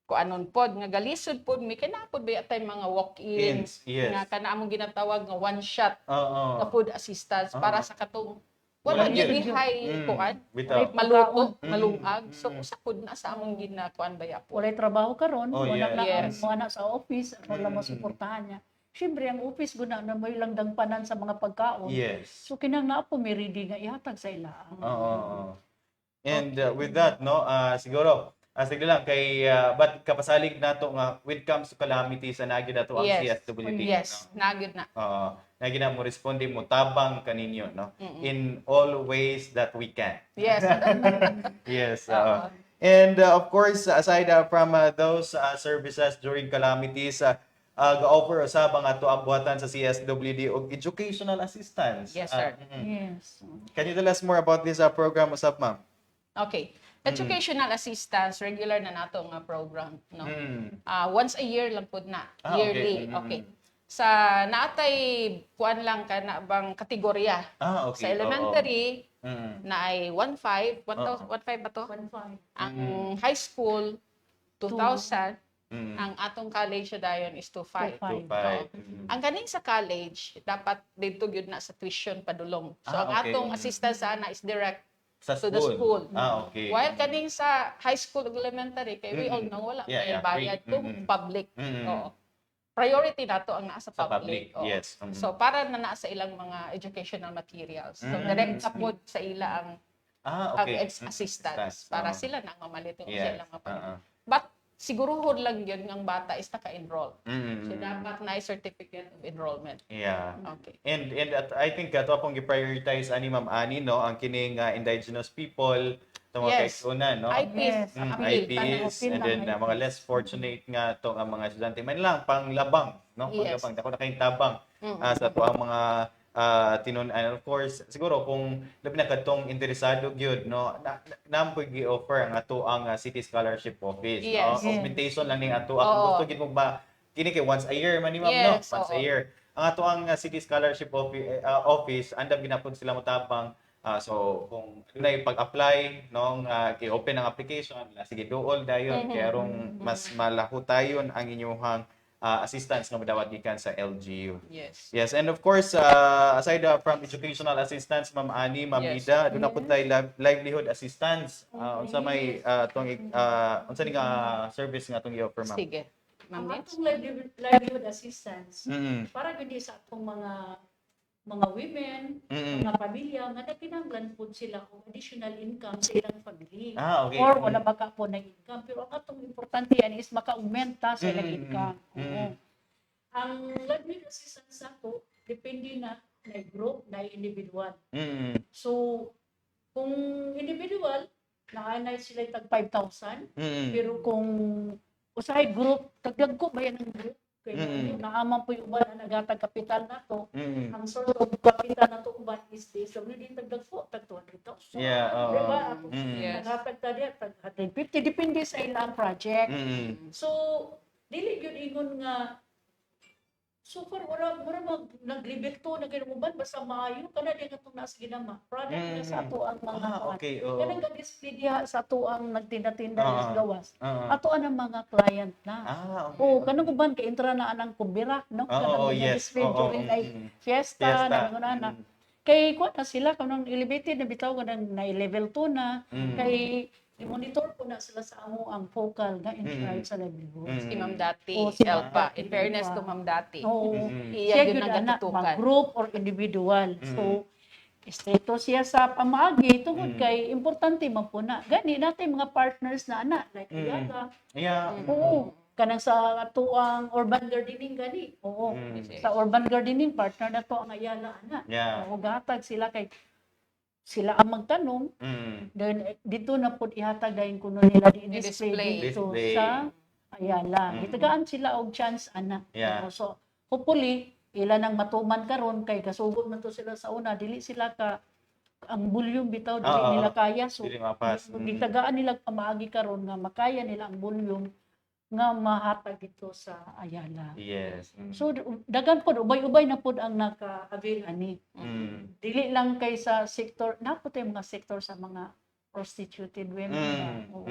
S2: kuanon pod nga galisod pod mi kay naa pod ba tay mga walk-ins
S1: Yes.
S2: nga kana among ginatawag nga one shot
S1: Oo.
S2: nga food assistance
S1: Ah.
S2: para sa katong
S1: Wala
S2: wala gyud
S1: gyud.
S2: high kuan
S1: Bitaw.
S2: maluto,
S1: Mm.
S2: malungag. So
S1: Mm.
S2: usa pod na sa among ginakuan baya po.
S3: Walay trabaho karon,
S1: Oh,
S3: wala na
S2: yes.
S3: wala na sa office, wala
S1: Mm.
S3: mo suportahan niya. Siyempre ang office guna na may lang dagpanan sa mga pagkaon.
S1: Yes.
S3: So kinang naa po may ready nga ihatag sa ila.
S1: Oo. And with that, no, siguro, sige lang, kay, but kapasalig nato nga, when it comes to calamities, nagi na to ang
S2: Yes.
S1: CSWD.
S2: Yes, nagid na.
S1: No? Nagi na mo responde mo, tabang kaninyo, no?
S2: Mm-mm.
S1: In all ways that we can.
S2: Yes.
S1: Yes.
S2: Oo.
S1: And of course, aside from those services during calamities, ga-offer usab ang ato ang buhatan sa CSWD og educational assistance.
S2: Yes, sir.
S3: Yes.
S1: Can you tell us more about this program usab, ma'am?
S2: Okay. Educational assistance regular na nato nga program, no.
S1: Mm.
S2: Once a year lang pud na,
S1: Ah,
S2: yearly.
S1: okay. Mm.
S2: Okay. Sa naatay kuan lang kana bang kategorya.
S1: Okay.
S2: Sa elementary
S1: Oo. Mm.
S2: na ay 1.5, 1,000
S1: Oo.
S2: 1.5 ba to?
S3: 1.5.
S2: Ang high school 2,000,
S1: Mm.
S2: ang atong college dayon is 2.5.
S3: 2.5.
S1: 2.5. Mm.
S2: Ang kaning sa college dapat dito gyud na sa tuition padulong. So ang
S1: Okay.
S2: atong assistance sana is direct
S1: Sa
S2: to the school.
S1: Okay.
S2: while kaning sa high school ug elementary kay we all
S1: Mm-mm.
S2: know wala
S1: Yeah,
S2: may
S1: yeah,
S2: bayad
S1: free.
S2: to
S1: Mm-mm.
S2: public.
S1: Mm-mm.
S2: Oo. Priority nato ang nasa
S1: Sa
S2: public.
S1: public,
S2: Oo.
S1: yes. Mm.
S2: So para na naa sa ilang mga educational materials. So
S1: Mm.
S2: direct upload sa ila ang
S1: Okay.
S2: assistance
S1: Assistance,
S2: para
S1: oo.
S2: sila na mamalit yung
S1: Yes.
S2: sila But siguruhod lang yun ng bata is naka-enroll.
S1: Mm.
S2: So dapat na certificate of enrollment.
S1: Yeah.
S2: Okay.
S1: And I think ato pong gi-prioritize ani Ma'am Ani no ang kining indigenous people tungod kay
S2: Yes.
S1: una no.
S2: IPs, appeal, tanong.
S1: IPs and then mga less fortunate nga to ang mga estudyante man lang panglabang no
S2: Yes.
S1: panglabang dako na kayong tabang sa to ang mga tinon and of course siguro kung labi na kadtong interesado gyud no na gi-offer ang ato ang City Scholarship Office no
S2: Yes.
S1: augmentation lang ning ato kung
S2: Oo.
S1: gusto gid mo ba kini kay once a year man ni Ma'am no
S2: Yes,
S1: once a
S2: oo.
S1: year ang ato ang City Scholarship Office andam ginapod sila motabang. So kung dunay pag-apply nung i-open ang application, sige duol dayon kay arong mas malahutayon ang inyong assistance nga madawat gikan sa LGU.
S2: Yes.
S1: Yes, and of course, aside from educational assistance, Ma'am Ani, Ma'am
S2: Yes.
S1: Ida, doon na po tayo livelihood assistance. Unsa may unsa ning service nga itong i-offer, Ma'am?
S2: Sige.
S3: Ang
S2: Ma'am Mitch?
S3: atong livelihood assistance,
S1: Mm.
S3: para gudi sa atong mga women,
S1: Mm.
S3: mga pamilya nga nagkinahanglan po sila og additional income sa ilang family.
S1: Okay.
S3: Or wala baka po na income, pero ang atong importante yan is maka-augmenta sa ilang
S1: Mm.
S3: income.
S1: Mm.
S3: Oo. Ang livelihood assistance sa to depende na group na individual.
S1: Mm.
S3: So kung individual naanay sila tag 5,000,
S1: Mm.
S3: pero kung usahay group tagdag ko ba yan ang group kay naaman po yung uban na nagatag kapital na to.
S1: Mm.
S3: Ang source of capital na to uban is this. So, hindi tagdag po, tag 200,000.
S1: Yeah, oo.
S3: Diba?
S1: Mm.
S2: Yes.
S3: Nagatag ta diya, tag 150. Depende sa ilang project.
S1: Mm.
S3: So, dili yun ingon nga, so far, wala nag-level 2 na ginamuban, basta maayo, kana di nga itong nasa ginama. Product na sa ato ang mga
S1: Okay. Oo.
S3: Kanang ka-display diha sa ato ang nagtinda-tinda
S1: Ah.
S3: sa gawas.
S1: Oo.
S3: Ato ang mga client na.
S1: Okay.
S3: Oh, kanang uban kay intra na anang kumbira, no?
S1: Oo, yes.
S3: display
S1: Oo,
S3: during like fiesta,
S1: Fiesta.
S3: na. Kay kuha na sila kanang elevated na bitaw kanang na level 2 na. Kay i-monitor po na sila sa amo ang focal nga in charge sa livelihood.
S2: Si Ma'am Dati,
S3: Oo, si Ma'am
S2: Elpa.
S3: Dati,
S2: In fairness
S3: Elpa.
S2: to Ma'am Dati.
S3: Oo.
S2: Iya
S3: Siya
S2: yun
S3: gyud
S2: ang
S3: ana
S2: gatutukan.
S3: mag-group or individual. So estreto siya sa pamaagi tungod kay importante man po na gani natin mga partners na ana like Ayaga.
S1: Yeah.
S3: Oo. Kanang sa atuang urban gardening gani. Oo.
S2: Yes.
S3: Sa urban gardening partner na to ang Ayala ana.
S1: Yeah.
S3: Oo, gatag sila kay sila ang magtanong
S1: Mm.
S3: then dito na pud ihatag dayon kuno nila
S2: Display.
S3: di-display dito
S1: Display.
S3: sa Ayala. Gitagaan sila og chance ana.
S1: Yeah.
S3: So hopefully ila nang matuman karon kay kasugod man to sila sa una dili sila ka ang volume bitaw dili
S1: Oo.
S3: nila kaya so
S1: Dili mapas.
S3: gitagaan nila pamaagi karon nga makaya nila ang volume nga mahatag dito sa Ayala.
S1: Yes.
S3: So dagan pod ubay-ubay na pod ang naka-avail ani.
S1: Mm.
S3: Dili lang kay sa sector napod mga sector sa mga prostituted women. na. Oo.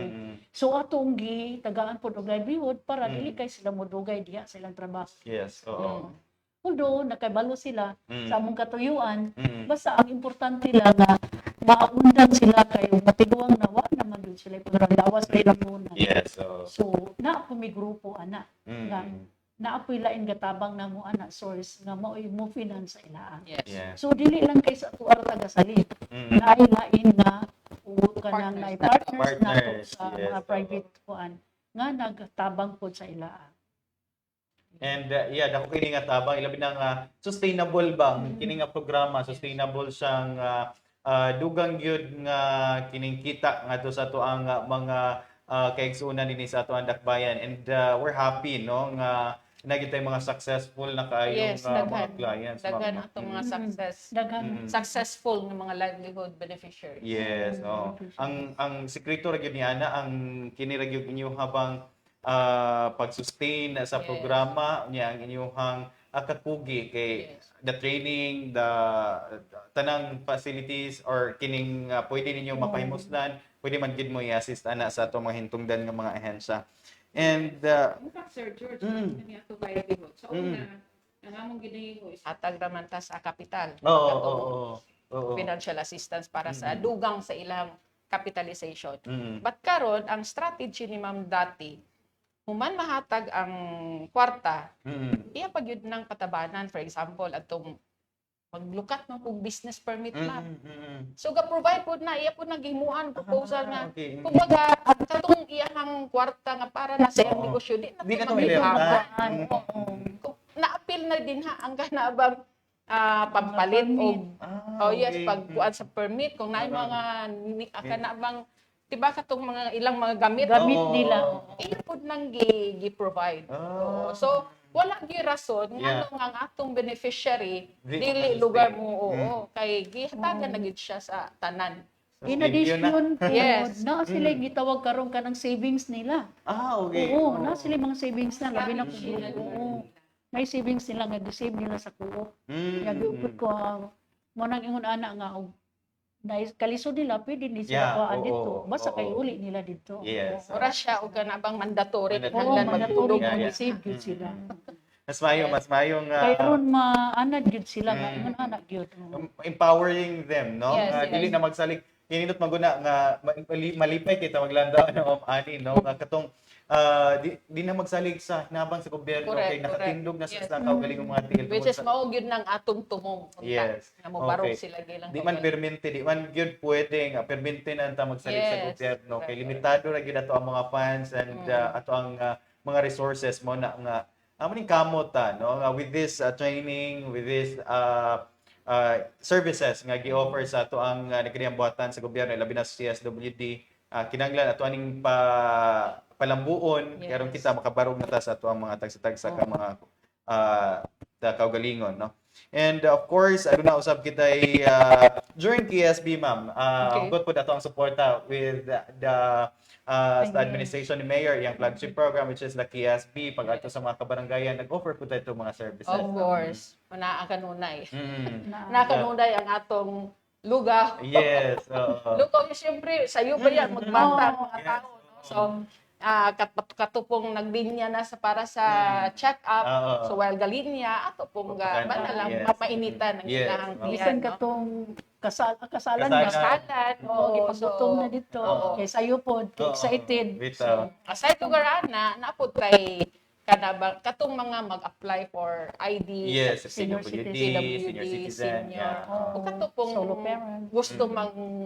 S3: So atong tagaan pod og livelihood para dili kay sila modugay diha sa ilang trabaho.
S1: Yes. Oo.
S3: Although nakabalo sila sa among katuyuan,
S1: Mm.
S3: basta ang importante lang na maundan sila kay matiguang na wa naman yun sila paglawas sa ilang muna.
S1: Yes. Oo.
S3: So naa po may grupo ana nga
S1: Mm.
S3: naapoy lain gatabang na mo ana source nga maoy mo finance sa ilaan.
S2: Yes.
S1: Yeah.
S3: So dili lang kay sa tuar taga-salib.
S1: Mm.
S3: Lain na uo ka nang
S2: Partners
S3: partners na to
S1: Partners,
S3: sa
S1: yes,
S3: mga
S1: oo.
S3: private kuan nga nagtabang po sa ilaan.
S1: And yeah, dako kini nga tabang ilabi na nga sustainable bang kini nga programa sustainable siyang dugang gyud nga kining kita ngadto sa ato ang mga kaigsunan dinhi sa ato ang dakbayan and we're happy no nga nagitay mga successful na kaayong
S2: Yes,
S1: mga
S2: daghan.
S1: clients.
S2: Daghan
S1: ma'am.
S2: atong mga
S3: Daghan
S2: successful ng mga livelihood beneficiaries.
S1: Yes, oh. Ang sekreto ra gyud ni ana ang kini ra gyud inyo habang pag-sustain sa
S2: Yes.
S1: programa niya ang inyong kakugi kay
S2: Yes.
S1: the training, the tanang facilities or kining pwede ninyo mapahimuslan, pwede man gid mo i-assist ana sa ato mga hintungdan nga mga ahensya. And
S2: In fact, Sir George, kani ato livelihood. Sa una, ang among ginahingo is hatag raman ta sa kapital.
S1: oo.
S2: Financial assistance para sa dugang sa ilang capitalization.
S1: Mm.
S2: But karon ang strategy ni Ma'am Dati, human mahatag ang kwarta,
S1: Mm.
S2: iya pagyud ng patabanan, for example, atong maglukat man kung business permit ma'am.
S1: Mm.
S2: So ga-provide po na iya po naghimuan proposal nga.
S1: Okay.
S2: Kumbaga katong iyang kwarta nga para na sa iyang
S1: Oo.
S2: negosyo di na
S1: Di na
S2: to
S1: to
S2: mabili.
S1: mabenta.
S2: Na-appeal na din ha ang kanabang pampalit o yes pagkuan sa permit kung naay mga kanabang diba katong mga ilang mga gamit
S1: Oo.
S3: nila.
S2: iya pod nang gi-provide.
S1: Ah.
S2: So wala gi rason
S1: Yeah.
S2: nga ang atong beneficiary
S1: Di-
S2: dili
S1: di-
S2: lugar
S1: di-
S2: mo kay gihatagan na gid siya sa tanan.
S1: So,
S3: In
S1: thank you na.
S3: addition po,
S2: Yes.
S3: na sila gitawag karon ka ng savings nila.
S1: Okay.
S3: Oo, na sila mga savings na labi na po.
S2: Sila
S3: Oo. May savings nila nga gi-save nila sa kuo.
S1: Mm.
S3: Kaya giupod ko mo nang ingon ana nga og kalisod nila pwede ni
S1: Yeah,
S3: sila kuhaan
S1: oo,
S3: dito. Basta
S1: oo.
S3: kay uli nila dito.
S1: Yes.
S3: Oo.
S2: Ora siya og kanabang mandatory
S1: Mandatory.
S3: Oo,
S2: kinahanglan
S3: mandatory
S2: magtulog.
S1: Yeah,
S3: nga
S1: yeah.
S3: gi-save gyud sila.
S1: Mas mayong
S3: Kaya ron maanad gyud sila nga
S1: Mm.
S3: ingon anak gyud.
S1: empowering them, no?
S2: Yes, yes.
S1: Dili na magsalig kinindot maguna nga malipay kita maglanda ano ani no nga katong di na magsalig sa hinabang sa gobyerno
S2: Correct,
S1: kay nakatindog na
S2: correct.
S1: sa kaugaling ng mga tigil
S2: Which is mao gyud nang atong tumong punta.
S1: Yes.
S2: Nga mobarog
S1: Okay.
S2: sila gilang.
S1: di man permente di man gyud pwede nga permente na ta magsalig sa
S2: Yes.
S1: gobyerno kay
S2: Correct.
S1: limitado ra gyud ato ang mga funds and ato ang mga resources mo na nga maning kamot ta no nga with this training with this services nga gi-offer sa ato ang nagkadiyang buhatan sa gobyerno labi na sa CSWD kinahanglan ato aning palambuon
S2: Yes.
S1: karon kita makabarog na ta sa ato ang mga tagsa-tagsa ka mga kaugalingon no. And of course, ano na usab kita during KSB ma'am.
S2: Okay.
S1: Good po dato ang suporta with the sa administration ni Mayor, yung flagship program which is the KSB pag ato sa mga kabarangayan nag-offer po tayo itong mga services.
S2: Of course, naa kanunay.
S1: Mm.
S2: Naa kanunay ang atong lugaw.
S1: Yes. oo.
S2: Lugaw yung siyempre sayo ba yan magbanta ang mga
S1: Yes.
S2: tao no. So katupong nagdinya na sa para sa check-up.
S1: Oo.
S2: So while galinya ato pong
S1: Propaganda.
S2: lang
S1: Yes.
S2: mapainitan ang
S1: Yes.
S2: ilang
S1: Oo.
S3: Bisan
S2: no?
S3: katong kasalan
S1: Kasalan.
S3: nga.
S2: Kasalan.
S3: Oo, gipagutong na dito.
S2: Oo.
S3: Kay sayo pod,
S1: Oo.
S3: excited.
S1: Bitaw.
S2: Aside lugar ana napod kay kanabang katong mga mag-apply for ID
S1: Yes,
S2: sa
S1: senior
S3: senior
S1: citizen, senior citizen.
S2: senior.
S1: Yeah.
S2: O katupong
S3: Solo parent.
S2: gusto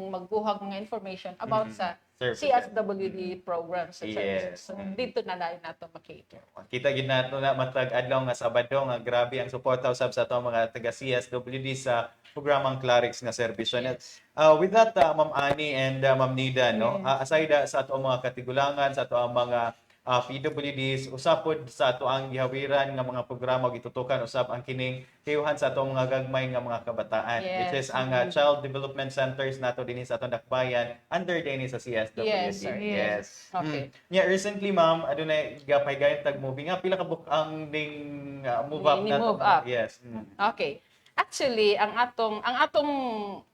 S2: magbuhag mga information about sa
S1: Services.
S2: CSWD programs and
S1: Yes.
S2: services. So, dito na dahil nato makater.
S1: Kita gid nato na matag adlaw nga Sabado nga grabe ang suporta usab sa ato mga taga CSWD sa programang Clarix nga serbisyo.
S2: Yes.
S1: With that, Ma'am Ani and Ma'am Nida, no? Aside sa ato ang mga katigulangan, sa ato ang mga PWDs, usapod sa ato ang gihawiran nga mga programa gitutukan usab ang kining kayuhan sa ato mga gagmay nga mga kabataan,
S2: Yes.
S1: which is ang Child Development Centers nato dinhi sa atong dakbayan under dinhi sa CSWD.
S2: Yes, sir.
S1: Yes.
S2: Okay.
S1: Yeah, recently ma'am, adunay gapay gayon tag movie nga pila ka book ang ding move up
S2: Ni
S1: nato?
S2: move up.
S1: Yes.
S2: Okay. Actually, ang atong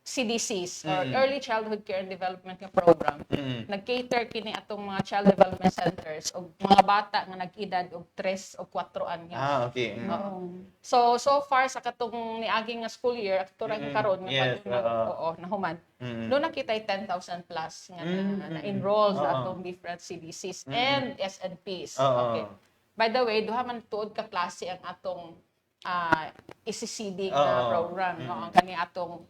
S2: CDCs or Early Childhood Care and Development nga program, nag-cater kini atong mga child development centers o mga bata nga nag-edad og 3 o 4 anyo.
S1: Okay.
S2: So far sa katong niaging nga school year at turang karon nga
S1: Yes,
S2: nahuman.
S1: Mm.
S2: Doon nakita 10,000 plus nga na-enroll sa
S1: Oo.
S2: atong different CDCs and SNPs.
S1: Oo.
S2: Okay. By the way, duha man tuod ka klase ang atong ECCD nga
S1: Oo.
S2: program, no? Ang kani atong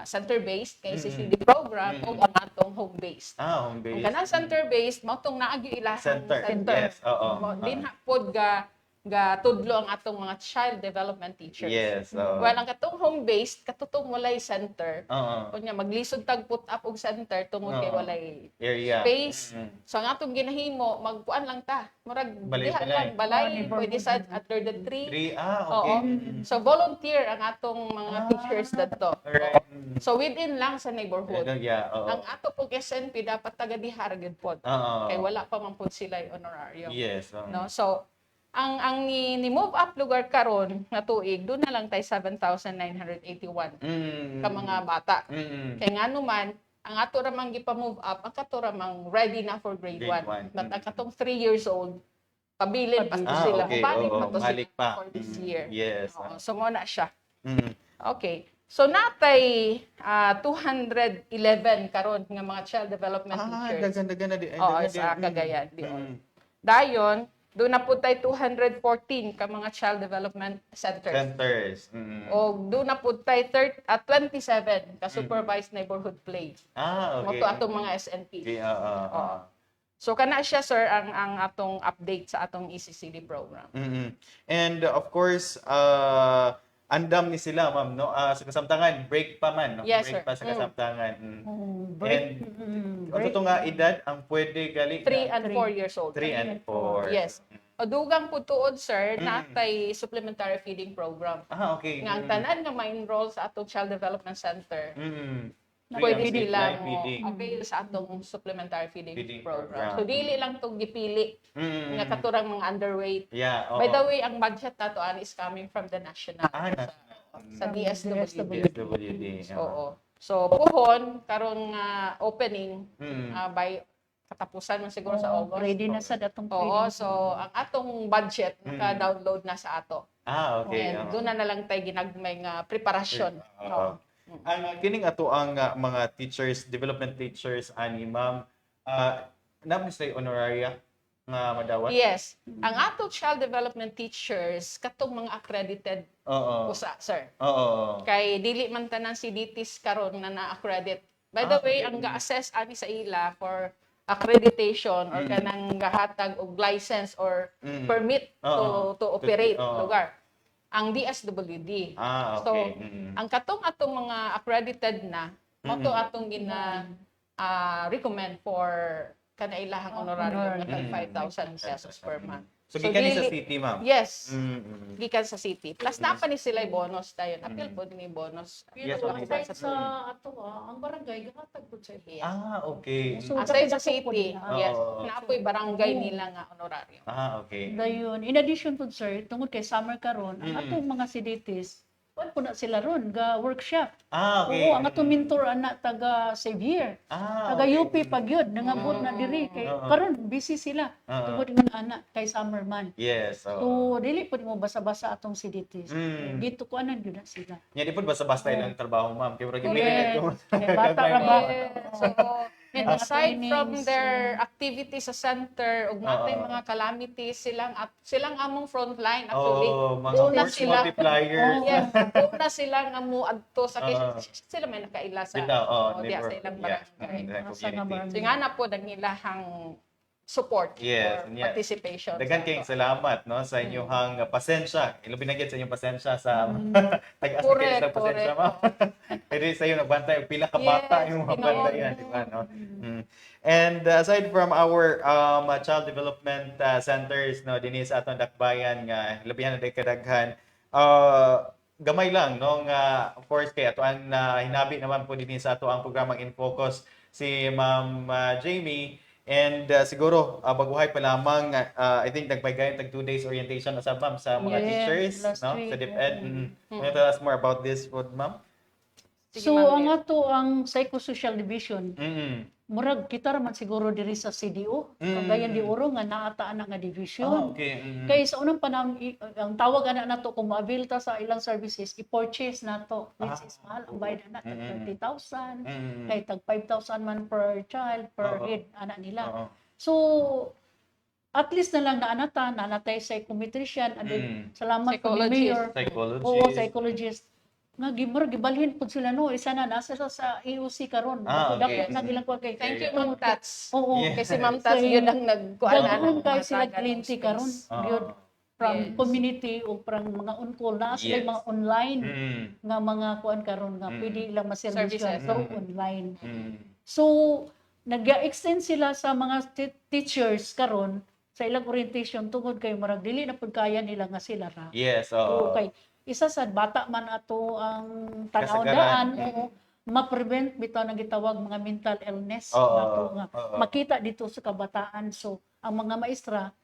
S2: center-based kay ECCD program o ang atong home-based.
S1: Home
S2: Ang
S1: base.
S2: kanang center-based mao tong naagyo ilahang
S1: Center. Yes, oo.
S2: Din hapod ga tudlo ang atong mga child development teachers.
S1: Yes, oo.
S2: Well, ang katong home-based katutong walay center.
S1: Oo.
S2: Kunya maglisod tag put up og center tungod kay
S1: Oo.
S2: walay
S1: Area.
S2: space.
S1: Mm.
S2: So ang atong ginahimo magkuan lang ta. Murag
S1: Balay-
S2: diha
S1: balay.
S2: lang balay
S3: Oh,
S2: pwede sa under the tree.
S1: Okay.
S2: Oo. So volunteer ang atong mga teachers dadto.
S1: Alright.
S2: So within lang sa neighborhood.
S1: Yeah, oo.
S2: Ang ato pong SNP dapat taga diha ra gyud pod.
S1: Oo.
S2: Kay wala pa man pod sila honorarium.
S1: Yes. oo.
S2: No? So ang ni move up lugar karon nga tuig doon na lang tay 7,981 ka mga bata. Kay ngano man ang ato ra mang gipa-move up, ang kato ra mang ready na for grade
S1: Grade
S2: 1.
S1: one.
S2: But ang katong 3 years old, pabilin pa to sila.
S1: Okay.
S2: Balik pa
S1: Oo,
S2: to
S1: balik
S2: sila
S1: pa.
S2: for this year.
S1: Yes.
S2: Oo, so mo na siya.
S1: Mm.
S2: Okay. So natay 211 karon nga mga child development teachers.
S1: dagan na di.
S2: Oo, sa Cagayan. Dayon, doon na po tayo 214 ka mga child development centers.
S1: Centers.
S2: O doon na po tayo 27 ka supervised neighborhood play.
S1: Okay.
S2: Moto atong mga SNP.
S1: Okay,
S2: Oo. So kana siya sir ang atong update sa atong ECCD program.
S1: And of course, andam ni sila, ma'am, no? Sa kasamtangan, break pa man, no?
S2: Yes,
S1: break
S2: sir.
S1: pa sa kasamtangan.
S3: Break.
S1: And ano to nga edad ang pwede gali?
S2: 3 and 4 years old.
S1: 3 and 4.
S2: Yes. O dugang po tuod sir, natay supplementary feeding program.
S1: Okay.
S2: Nga ang tanan nga ma-enroll sa atong Child Development Center,
S1: Free
S2: pwede
S1: ang
S2: sila
S1: live feeding.
S2: avail sa atong supplementary feeding
S1: Feeding
S2: program.
S1: program.
S2: So dili lang tong gipili nga katurang mga underweight.
S1: Yeah,
S2: By the way, ang budget nato ani is coming from the national sa DSWD.
S1: DSWD.
S2: Oo. So puhon karon nga opening by katapusan man siguro sa August.
S3: Ready na sa datong
S2: Oo, so ang atong budget naka-download na sa ato.
S1: Okay.
S2: And doon na lang tayo ginagmay nga preparasyon. Oo.
S1: Ang kining ato ang mga teachers, development teachers ani ma'am, naman sila honoraria nga madawat?
S2: Yes. Ang ato child development teachers katong mga accredited usa, sir. Kay dili man tanan CDTs karon na na-accredit. By the way, ang ga-assess ani sa ila for accreditation or kanang gahatag og license or permit to operate lugar ang DSWD.
S1: Okay.
S2: So, ang katong atong mga accredited na, moto atong recommend for kanailahang honorarium na 5,000 pesos per month.
S1: So, gikan ni sa
S2: dili-
S1: city, ma'am?
S2: Yes. Gikan sa city. Plus, napa ni sila bonus tayo. Appeal po din yung bonus.
S1: Yes,
S3: Pero
S1: okay.
S3: aside sa ato ang barangay gahatag pud sa iya.
S1: Okay.
S3: So,
S2: Aside sa
S3: dako-dako po
S2: city,
S3: nila.
S2: yes. Naapoy barangay nila nga honorarium.
S1: Okay.
S3: Dayon, in addition po sir, tungod kay summer karon, ang atong mga CDTs, wala po na sila ron, ga workshop.
S1: Okay.
S3: Oo, ang atong mentor ana taga Xavier. Taga
S1: okay.
S3: UP pagyod, nangabot na diri kay karon busy sila. Tungod nga ana kay summer man.
S1: Yes.
S3: So, dili po mo basa-basa atong CDTs. Dito ko anan gyud na sila.
S1: Yan, di po basta-basta ilang trabaho, ma'am. Kaya mura
S3: Correct.
S1: gimilit yung
S3: Kay bata ra ba?
S2: Yes. So, and
S3: Mga
S2: aside from
S3: trainings,
S2: their activities sa center, ug natay mga calamities, silang among frontline actually.
S1: mga
S2: Una
S1: force
S2: sila.
S1: multipliers.
S2: Yes, una sila nga mo adto sa sila may nakaila sa diya sa ilang barangay.
S3: Sa nga barangay.
S2: So nga na po nagilahang support
S1: Yes,
S2: or
S1: yeah.
S2: participation.
S1: Dagan
S2: sa
S1: kayong
S2: ato.
S1: salamat no sa inyong pasensya. Ilubin na gyud sa inyong pasensya sa tag-asik
S2: Correct,
S1: sa pasensya,
S2: correct.
S1: ma'am. Pero sa iyo nagbantay pila ka bata
S2: Yes,
S1: yung mga
S2: tinood.
S1: bantayan, di ba, no? And aside from our child development centers no dinhi sa atong dakbayan nga labihan na day kadaghan, gamay lang no nga of course kay ato ang hinabi naman po dinhi sa ato ang programang In Focus si Ma'am Jamie. And siguro, baguhay pa lamang, I think nagpagayon tag 2 days orientation na sa ma'am sa mga
S3: Yes,
S1: teachers,
S3: last
S1: no?
S3: week,
S1: Sa DepEd. Can you tell us more about this, ma'am?
S2: Sige,
S3: So,
S2: ma'am,
S3: ang
S2: yes.
S3: ato ang psychosocial division, murag kita raman siguro diri sa CDO, Cagayan de Oro nga naataan na nga division.
S1: Okay.
S3: Kay sa unang panahon ang tawag ana nato kung ma-avail ta sa ilang services, i-purchase nato. Which is mahal ang bayad na tag 30,000, kay tag 5,000 man per child per head ana nila. So at least na lang naanatay psychometrician and then salamat po ni Mayor.
S1: Psychologist.
S3: Oo, psychologist. Nga gibalhin pud sila no, isa na nasa sa AOC karon.
S1: Okay.
S3: Dako na ilang kwa kay.
S2: Thank you, Ma'am Tats.
S3: Oo.
S1: Yeah.
S2: Kasi Ma'am Tats, yun ang nagkuhan na.
S3: Daghan kay sila cliente karon. Gyud from
S2: Yes.
S3: community o from mga on-call na sila
S1: Yes.
S3: mga online nga mga kuan karon nga
S1: Mm.
S3: pwede ilang maservisyon
S2: Services.
S3: so online. So nag-extend sila sa mga teachers karon sa ilang orientation tungod kay marag dili na pud kaya nila nga sila ra.
S1: Yes.
S3: Okay. Isa sa bata man ato ang tanaw
S1: Kasagaran.
S3: daan oo, ma-prevent bitaw nang gitawag mga mental illness nato nga makita dito sa kabataan. So ang mga maestra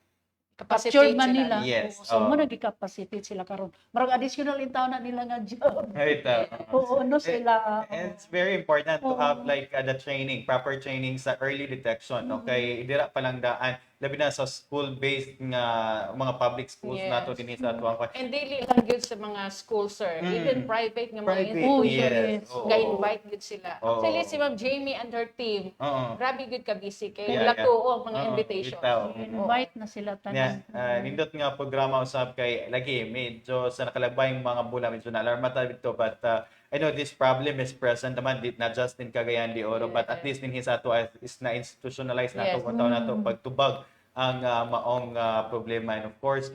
S3: captured man nila.
S1: Yes.
S3: Oo, so mo nagi-capacitate sila karon. Marag additional intaw na nila nga job.
S1: Right.
S3: Oo, no sila.
S1: And it's very important to have like the training, proper training sa early detection. Okay, dira pa lang daan labi na sa school-based nga mga public schools
S2: Yes.
S1: nato dinhi sa ato ang
S2: And daily lang gyud sa mga school, sir. Even private nga mga institution.
S1: yes. Oo.
S2: Ga-invite gyud sila.
S1: Oo.
S2: Actually, si Ma'am Jamie and her team,
S1: Oo.
S2: grabe good ka busy kay
S1: Yeah,
S2: lato ang mga
S1: Oo,
S2: invitation.
S1: bitaw.
S3: invite na sila
S1: Yeah,
S3: tanan.
S1: nindot nga programa usab kay lagi medyo sa nakalagbayng mga bula medyo na alarma ta dito, but I know this problem is present naman not just in Cagayan de Oro, but at least dinhi sa ato is na institutionalize nato
S2: Yes.
S1: kung taon nato pagtubag ang maong problema. And of course,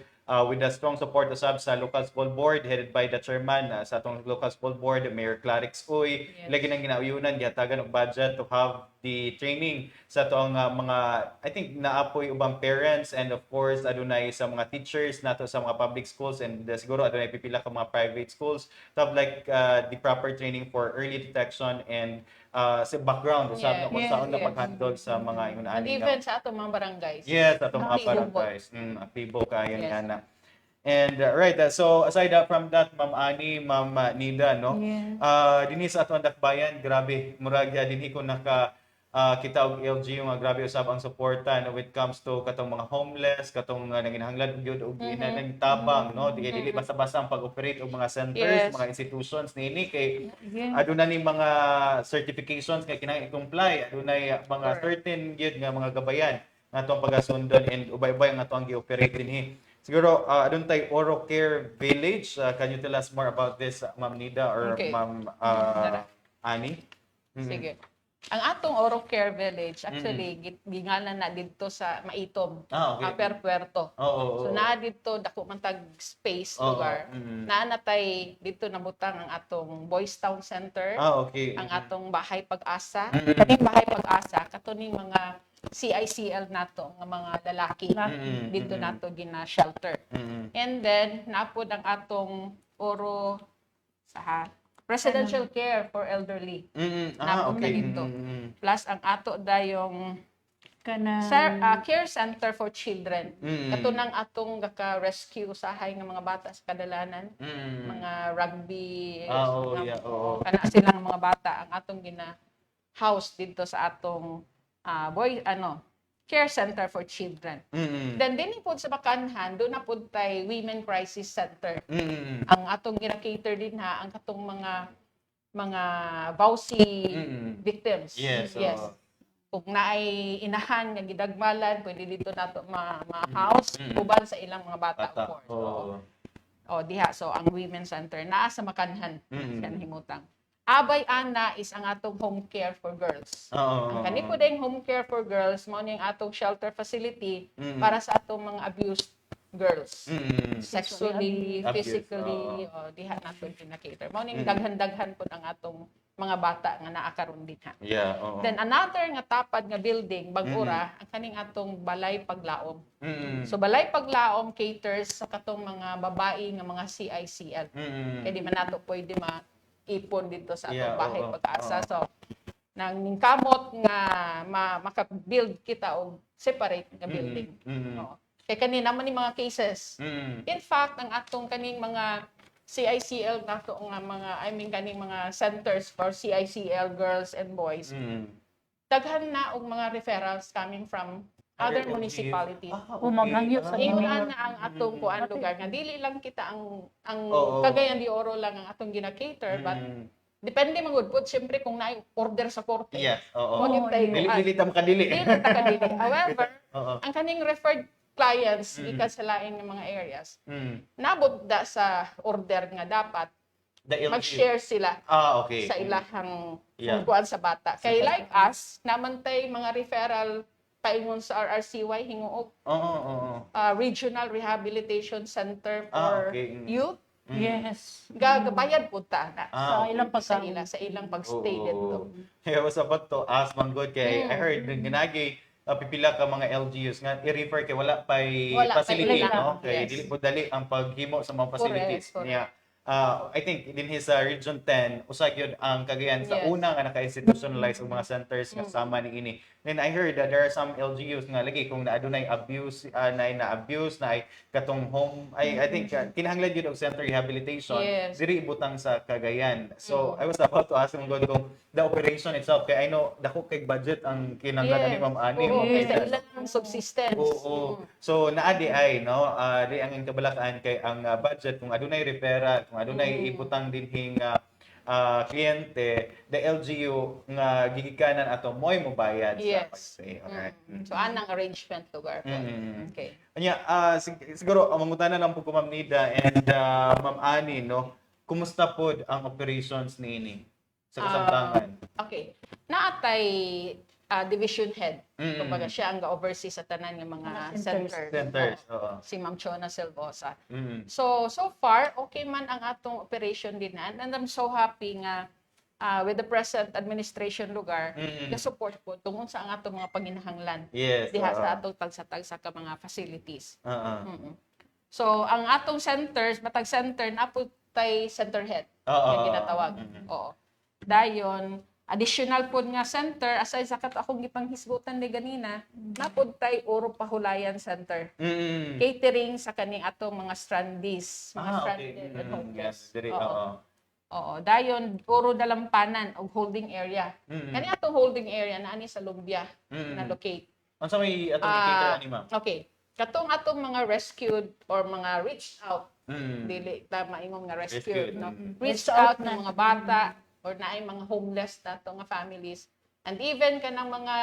S1: with the strong support usab sa local school board headed by the chairman sa atong local school board, Mayor Clarix Uy,
S2: Yes.
S1: lagi nang ginauyunan gihatagan og budget to have the training sa atong mga, I think naapoy ubang parents, and of course adunay sa mga teachers nato sa mga public schools, and siguro adunay pipila ka mga private schools to have like the proper training for early detection and sa background usab
S2: Yeah.
S1: kung saan na
S2: Yes.
S1: pag-handle sa mga
S2: And
S1: inunani
S2: even sa ato mga barangays.
S1: yes atong mga
S2: Aktibo po.
S1: barangays aktibo kayo
S2: Yes.
S1: nga na. And right, so aside from that, Ma'am Ani, Ma'am Nida, no?
S3: Yes.
S1: Dinhi sa ato ang dakbayan, grabe, murag dinhi ko naka kita og LG nga grabe usab ang suporta no, when it comes to katong mga homeless, katong nanginahanglan gyud og inanang tabang, no? Dili basta-basta ang pag-operate og mga centers,
S2: Yes.
S1: mga institutions nini kay
S3: Yes.
S1: aduna ni mga certifications nga kinahanglan i-comply, adunay mga
S2: Correct.
S1: certain gyud nga mga gabayan natong pagasundon, and ubay-ubay ang ato ang gi-operate dinhi. Siguro adun tay Oro Care Village. Can you tell us more about this, Ma'am Nida or
S2: Okay.
S1: Ma'am
S2: Tara.
S1: Ani?
S2: Sige. Ang atong Oro Care Village, actually, gingalan na dito sa Maitom,
S1: Okay.
S2: Upper Puerto.
S1: Oo.
S2: So, naa dito, dako man tag space,
S1: Oo,
S2: lugar.
S1: mm.
S2: Naa natay dito nabutang ang atong Boys Town Center,
S1: Okay.
S2: ang atong Bahay Pag-asa.
S1: Mm.
S2: Kaning Bahay Pag-asa, katuning mga CICL nato, nga mga lalaki.
S1: Mm,
S2: Dito
S1: mm.
S2: nato gina-shelter.
S1: Mm.
S2: And then, napod ang atong Oro sa residential care for elderly. Napod na
S1: Okay.
S2: dito. Plus, ang ato dayong
S3: Kana
S2: care center for children.
S1: Mm.
S2: Kato nang atong gaka-rescue usahay nga mga bata sa kadalanan.
S1: Mm.
S2: Mga rugby.
S1: Oo,
S2: mga-
S1: yeah, oo.
S2: Kana silang mga bata. Ang atong gina-house dito sa atong care center for children.
S1: Mm.
S2: Then, din po sa Bakanhan, doon na po tayo Women Crisis Center.
S1: Mm.
S2: Ang atong gina-cater din ang katong mga VAUSI victims.
S1: Yes. oo.
S2: Kung naay inahan nga gidagmalan, pwede dito nato ma-house uban sa ilang mga bata, of
S1: Bata.
S2: course.
S1: Oo.
S2: O diha, so ang Women Center naa sa Makanhan,
S1: Mm.
S2: kan himutang. Abay ana is ang atong home care for girls.
S1: Oo.
S2: Ang kani po ding home care for girls, mao ni ang atong shelter facility
S1: Mm.
S2: para sa atong mga abused girls.
S1: Mm.
S2: Sexually,
S1: Abuse,
S2: physically, o diha nato gina-cater. Mao ning daghan-daghan po ang atong mga bata nga naa karon dinha.
S1: Yeah. Oo.
S2: Then another nga tapad nga building Bagura, ang kaning atong balay paglaom.
S1: Mm.
S2: So balay paglaom caters sa katong mga babae nga mga CICL.
S1: Mm.
S2: Kaya di man nato pwede maipon dito sa atong
S1: Yeah,
S2: bahay
S1: oo,
S2: pag-asa.
S1: oo.
S2: So nang kamot nga maka-build kita og separate nga building.
S1: Mm.
S2: Oo. Kaya kanina man ni mga cases.
S1: Mm.
S2: In fact, ang atong kaning mga CICL nato nga mga kaning mga centers for CICL girls and boys,
S1: Mm.
S2: daghan na og mga referrals coming from other
S1: LGUs.
S2: municipalities.
S3: Umagangyo sa
S2: Ingon
S3: inyo.
S2: na ang atong kuan lugar nga dili lang kita ang
S1: Oo.
S2: Cagayan de Oro lang ang atong gina-cater, but depende man gud pud syempre kung naay order sa korte.
S1: Yes. Oo.
S2: Wag tayo
S1: Dili ta makadili.
S2: Dili ta kadili. However,
S1: Oo.
S2: ang kaning referred clients gikan sa lain nga mga areas,
S1: Mm.
S2: nabot da sa order nga dapat
S1: The LGU.
S2: mag-share sila
S1: Okay.
S2: sa ilahang
S1: Yeah.
S2: kuan sa bata. Kay like us, naman tay mga referral paingon sa RRCY hinguog
S1: Oo.
S2: Regional Rehabilitation Center
S1: Ah,
S2: for
S1: okay.
S2: Youth.
S3: Yes.
S2: Gagabayad po ta na
S3: Sa
S1: okay.
S3: ilang
S2: sa ilang pagstay
S1: Oo.
S2: dito.
S1: Kaya usapat to, as man good kay I heard nung ginagi pipila ka mga LGUs nga i-refer kay wala pay
S2: Wala pay
S1: facility,
S2: ilan,
S1: no? Kay
S2: yes.
S1: dili po dali ang paghimo sa mga facilities
S2: Correct.
S1: niya. I think din sa Region 10 usag yun ang Cagayan sa
S2: Yes.
S1: una nga naka-institutionalize og mga centers nga sama ni ini. Then I heard that there are some LGUs nga lagi kung naadunay abuse na-abuse na ay katong home I think kinahanglan yun og center rehabilitation
S2: Yes.
S1: diri ibutang sa Cagayan. So I was about to ask mo God kung the operation itself kay I know dako kay budget ang kinahanglan ni Ma'am Ani.
S2: Oo,
S3: Yes.
S2: sa ilang subsistence.
S1: Oo. So naadi ay no di ang kabalakan kay ang budget kung adunay referral, kung adunay ibutang dinhing kliyente, the LGU nga gigikanan ato mo'y mobayad sa
S2: Yes.
S1: pag-stay. Alright.
S2: So, anang arrangement lugar po.
S1: Mm.
S2: Okay.
S1: Anya, siguro mangutana lang po ko Ma'am Nida and Ma'am Ani no, kumusta po ang operations niini sa kasamtangan?
S2: Okay. Naatay division head.
S1: Mm.
S2: Kumbaga siya ang ga-oversee sa tanan ng mga
S3: Mga
S2: center.
S1: Centers.
S2: Oo.
S1: Oo.
S2: Si Ma'am Chona Silvosa.
S1: Mm.
S2: So far, okay man ang atong operation din and I'm so happy nga with the present administration lugar,
S1: Mm.
S2: the support po tungod sa ang atong mga panginahanglan
S1: Yes.
S2: diha
S1: oo.
S2: sa atong tagsa-tagsa ka mga facilities.
S1: Oo.
S2: Mm-mm. So, ang atong centers, matag center, naputay center head
S1: Oo.
S2: nga ginatawag. Oo. Dayon, additional po nga center, aside sa kat akong gipanghisgutan ni ganina, naputay Oro Pahulayan Center.
S1: Mm.
S2: Catering sa kaning atong mga strandees, mga
S1: Okay.
S2: stranded and homeless.
S1: Yes, diri,
S2: Oo.
S1: oo.
S2: Oo. Dayon, Oro Dalampanan og holding area.
S1: Mm.
S2: Kani atong holding area na ani sa Lumbia
S1: Mm.
S2: na locate.
S1: Unsa may atong cater ani Ma'am?
S2: Okay. Katong atong mga rescued or mga reached out,
S1: Mm.
S2: dili ta maingong nga rescued,
S1: Rescued,
S2: no?
S1: mm.
S2: Reached
S3: Reached
S2: out
S3: out
S2: ng
S3: na.
S2: mga bata or naay mga homeless nato nga families. And even kanang mga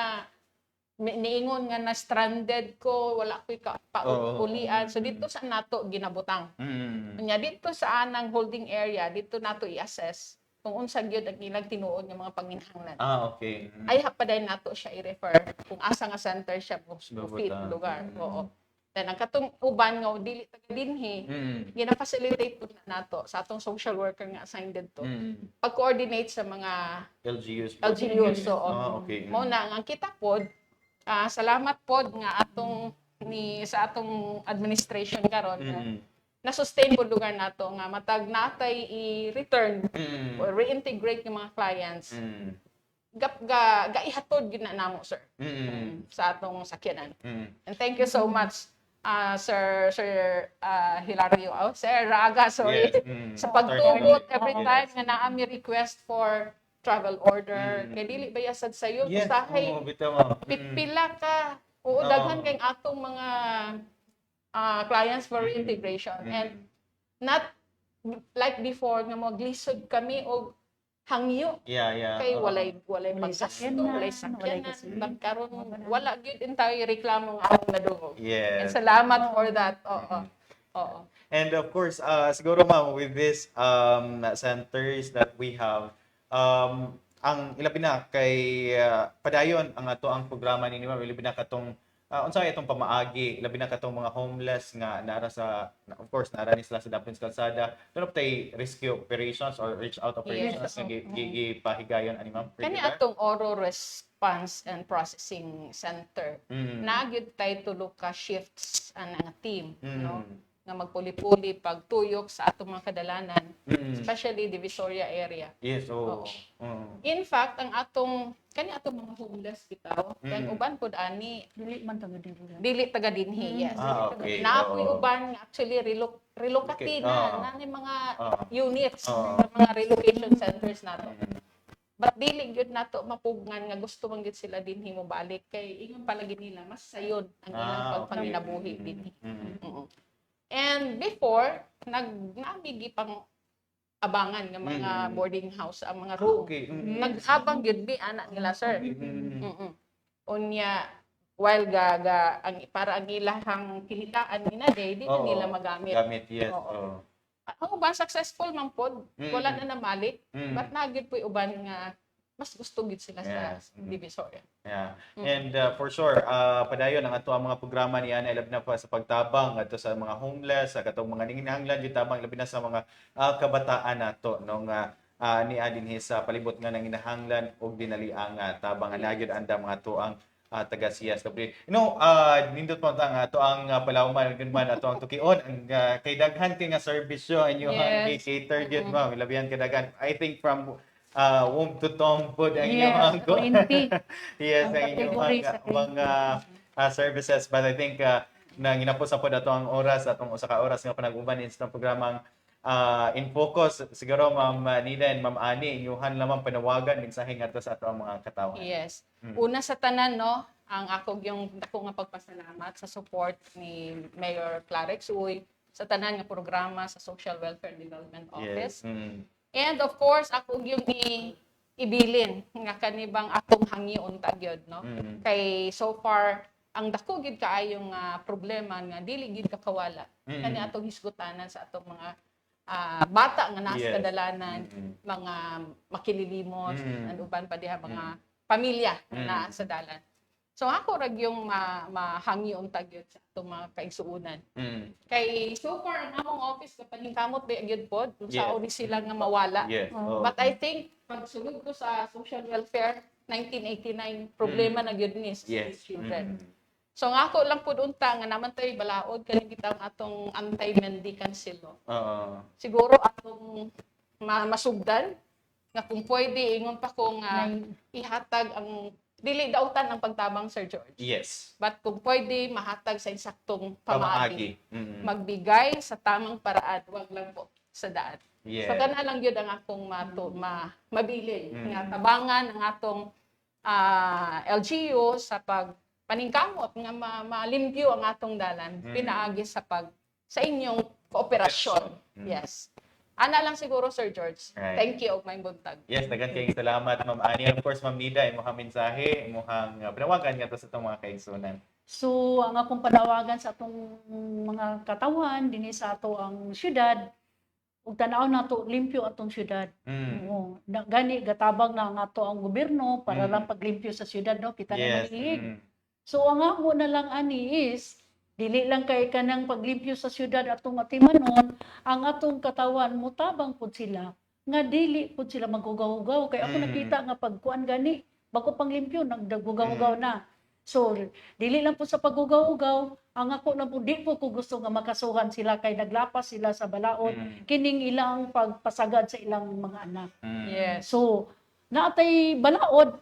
S2: niingon nga na stranded ko, wala ko'y
S1: Oo.
S2: paulian. So dito sa nato ginabutang.
S1: Mm.
S2: Nya dito sa anang holding area, dito nato i-assess kung unsa gyud ang ilang tinuod nga mga panginahanglan.
S1: Okay. Mm.
S2: Ay hapaday nato siya i-refer kung asa nga center siya mo fit
S1: Butang.
S2: lugar. Oo. Then ang katong uban nga dili taga dinhi,
S1: Mm.
S2: gina-facilitate po na nato sa atong social worker nga assigned dito.
S1: Mm.
S2: Pag-coordinate sa mga
S1: LGUs.
S2: LGUs. So,
S1: Okay.
S2: mo na ang kita pod, salamat pod nga atong sa atong administration karon nga
S1: Mm.
S2: na-sustain po lugar nato nga matag natay i-return
S1: Mm.
S2: or reintegrate yung mga clients.
S1: Mm.
S2: Gaihatod gyud na namo sir
S1: Mm.
S2: sa atong sakyanan.
S1: Mm.
S2: And thank you so much Sir Hilario, Sir Raga, sorry,
S1: Yes. Mm.
S2: sa pagtugot
S1: Attorney.
S2: every
S1: Yes.
S2: time nga naa mi request for travel order.
S1: Mm.
S2: Kay dili ba yasad sayo
S1: Yes.
S2: usahay
S1: Oo, bitaw mo.
S2: pipila ka. Oo,
S1: Oo.
S2: daghan kay atong mga clients for reintegration and not like before nga maglisod kami og hangyo
S1: Yeah.
S2: kay
S1: Oo.
S2: walay
S3: Walay
S2: paggasto,
S3: sakyanan,
S2: walay
S3: walay
S2: sakyanan,
S3: gasolina.
S2: magkaroon wala gyud entire reklamo nga akong nadungog. And
S1: Yes.
S2: salamat for that. Oo. Oo.
S1: And of course, siguro ma'am, with this centers that we have, ang ilabi na kay padayon ang ato ang programa ni ma'am, ilabi na katong unsay itong pamaagi, ilabi na katong mga homeless nga naara sa of course naara ni sila sa Daplins Kalsada. Doon tay rescue operations or reach out operations
S2: Yes.
S1: nga gipahigayon ani ma'am.
S2: Kani atong Oro Response and Processing Center.
S1: Mm.
S2: Naagid tay tulo ka shifts ang nga team, no?
S1: Mm.
S2: Nga magpuli-puli pagtuyok sa atong mga kadalanan,
S1: Mm.
S2: especially Divisoria area.
S1: Yes,
S2: Oo.
S1: Mm.
S2: In fact, ang atong atong mga homeless bitaw, kay
S1: Mm.
S2: uban pud ani
S3: Dili man taga dili.
S2: dili taga dinhi, yes.
S1: Okay.
S2: Naapoy
S1: Oo.
S2: uban nga actually relocate
S1: Oo.
S2: na ni mga
S1: Oo.
S2: units,
S1: Oo.
S2: mga relocation centers nato.
S1: Mm.
S2: But dili gyud nato mapugnan nga gusto man gyud sila dinhi mo balik kay ingon palagi nila mas sayod ang ilang
S1: Okay.
S2: pagpanginabuhi dinhi.
S1: Mm.
S2: Oo. And before nagnaamigi pang abangan nga mga boarding house ang mga room.
S1: Okay. Mm.
S2: Nag-abang gyud bi anak nila sir.
S1: Mm.
S2: Mm-mm. Unya while ang para ang ilahang kinitaan nila day di na
S1: Oo.
S2: nila magamit.
S1: Gamit, yes.
S2: Oo.
S1: Oo.
S2: Ang uban successful man pod,
S1: Mm.
S2: wala na namalik.
S1: Mm.
S2: But nagid po uban nga mas gusto gid sila sa
S1: Yes. Mm.
S2: Divisoria.
S1: Yeah. And for sure, padayon ang ato ang mga programa ni Ana ilab na pa sa pagtabang ato sa mga homeless, sa katong mga ninginahanglan gyud tabang labi na sa mga kabataan nato nung ni adinhi sa palibot nga nanginahanglan og dinali ang tabang nga nagyud anda mga tuang taga CSW. Nindot mo ato ang palawman man ato ang tukion ang kay daghan kay nga serbisyo inyo ang
S2: Yes.
S1: cater gyud ma'am. Labihan ka daghan. I think from womb to tomb food ang
S3: Yes,
S1: inyong
S3: 20.
S1: yes,
S3: Ang
S1: ang inyong
S3: category sa
S1: mga services. But I think na ginapos sa pod ato ang oras atong usa ka oras nga panag-uban sa programang in focus. Siguro Ma'am Nida and Ma'am Ani, inyuhan lamang panawagan mensahe ngadto sa ato ang mga katawan.
S2: Yes. Una sa tanan, no, ang dako nga pagpasalamat sa support ni Mayor Clarix Uy sa tanan nga programa sa Social Welfare Development Office.
S1: Yes.
S2: And of course, ako yung ibilin nga kanibang akong hangi unta gyud, no. Kay so far ang dako gid kaayong problema nga dili gid kakawala. Kani atong hisgutanan sa atong mga bata nga nasa
S1: Yes.
S2: kadalanan, mga makililimot, uban pa diha mga pamilya na sa dalan. So ako rag yung mahangi unta gyud sa atong mga kaigsuonan. Kay so far ang among office kapaningkamot di gyud pod kung
S1: Yes.
S2: sa uri sila nga mawala.
S1: Yes.
S2: But I think pagsulod ko sa social welfare 1989 problema na gyud ni sa
S1: Yes.
S2: children. So nga ako lang pud unta nga naman tay balaod kani kitang atong anti-mendicant law.
S1: Oo.
S2: Siguro atong masugdan nga kung pwede ingon pa ko nga ihatag ang dili dautan ang pagtabang Sir George.
S1: Yes.
S2: But kung pwede mahatag sa insaktong pamaagi.
S1: Pamaagi.
S2: Magbigay sa tamang paraan, wag lang po sa daan.
S1: Yes.
S2: So kana lang gyud ang akong mabilin nga tabangan ang atong LGU sa paningkamot nga malimpyo ang atong dalan pinaagi sa inyong kooperasyon. Yes. Ana lang siguro Sir George.
S1: Right.
S2: Thank you og may buntag.
S1: Yes, dagan kayong salamat Ma'am Ani. Of course Ma'am Nida, imong mensahe, imong panawagan ngadto sa itong mga kaigsunan.
S3: So, ang akong panawagan sa atong mga katawan, dinhi sa ato ang syudad, ug tanaw nato limpyo atong syudad. Oo. Gani gatabang na ang ato ang gobyerno para lang paglimpyo sa syudad, no, kita na
S1: Yes.
S3: mahilig. So ang amo na lang ani is dili lang kay kanang paglimpyo sa syudad atong atimanon, ang atong katawan mutabang pud sila nga dili pud sila maghugaw-hugaw kay ako nakita nga pagkuan gani bago panglimpyo nagdagugaw-hugaw na. So dili lang pud sa paghugaw-hugaw, ang ako na pud di po ko gusto nga makasuhan sila kay naglapas sila sa balaod kining ilang pagpasagad sa ilang mga anak.
S2: Yes.
S3: So naatay balaod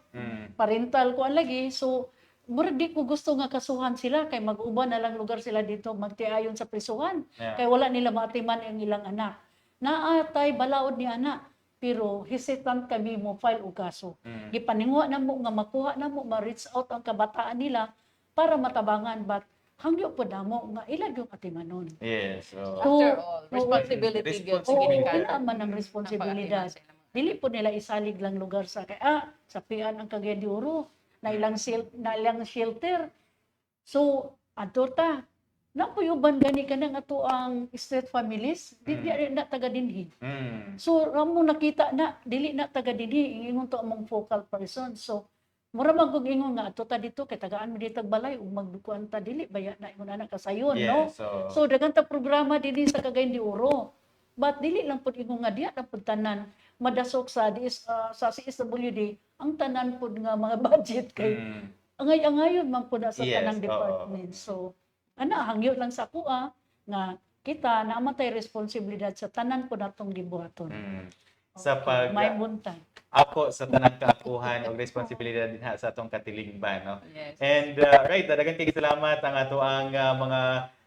S3: parental ko lagi. So mura di ko gusto nga kasuhan sila kay mag-uban na lang lugar sila dito magtiayon sa prisuhan.
S1: Yeah.
S3: Kay wala nila maatiman ang ilang anak. Naatay balaod ni anak pero hesitant kami mo file og kaso. Gipaningwa na mo nga makuha na mo ma-reach out ang kabataan nila para matabangan but hangyo po na mo nga ilan yung atimanon.
S1: Yes. So,
S2: After all, responsibility gyud sa
S3: Oo,
S2: ginikanan.
S3: kailangan man ang responsibilidad.
S2: Napakatiman sa ilang mga-
S3: Dili po nila isalig lang lugar sa kay sapian ang Cagayan de Oro na ilang shelter. So adto ta na puyuban gani kanang ato ang street families di na taga dinhi. So ramo nakita na dili na taga dinhi ingon to among focal person. So mura man kog ingon nga ato ta dito kay tagaan mo dito balay ug magdukuan ta dili baya na ingon ana kasayon, no?
S1: yes.
S3: So daghang ta programa dinhi sa Cagayan de Oro. But dili lang pud ingon nga diha na pud tanan madasok sa sa CSWD ang tanan pud nga mga budget kay angay-angayon man pud sa
S1: Yes,
S3: tanang
S1: oo.
S3: department. So ana hangyo lang sa kuha nga kita namatay responsibilidad sa tanan pud natong gibuhaton.
S1: Sa pag
S3: May buntag.
S1: ako sa tanang kaakuhan og responsibilidad din sa atong katilingban, no?
S2: Yes.
S1: And right, daghang kay salamat ang ato ang mga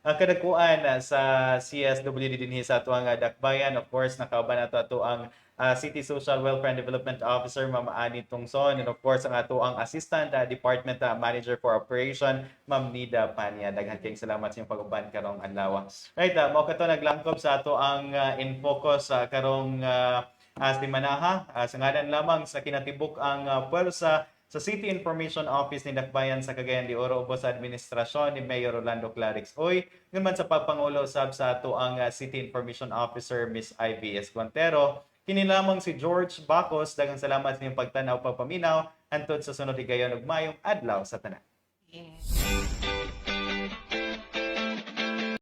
S1: kadagkuan sa CSWD dinhi sa ato ang dakbayan. Of course, nakauban ato ang City Social Welfare and Development Officer Ma'am Ani Tungson, and of course ang ato ang Assistant Department Manager for Operation Ma'am Nida Pania. Daghang kay salamat sa inyong pag-uban karong adlaw. Right, mao kato naglangkob sa ato ang in focus karong simanaha. Sa ngalan lamang sa kinatibuk ang pwersa sa City Information Office ni Dakbayan sa Cagayan de Oro ubos sa administrasyon ni Mayor Rolando Clarix Uy, ngun man sa pagpangulo sab sa ato ang City Information Officer Miss Ivy Esquantero. Kini lamang si George Bacos. Daghang salamat sa inyong pagtanaw pagpaminaw antod sa sunod higayon ug mayong adlaw sa tanan.
S2: Yes.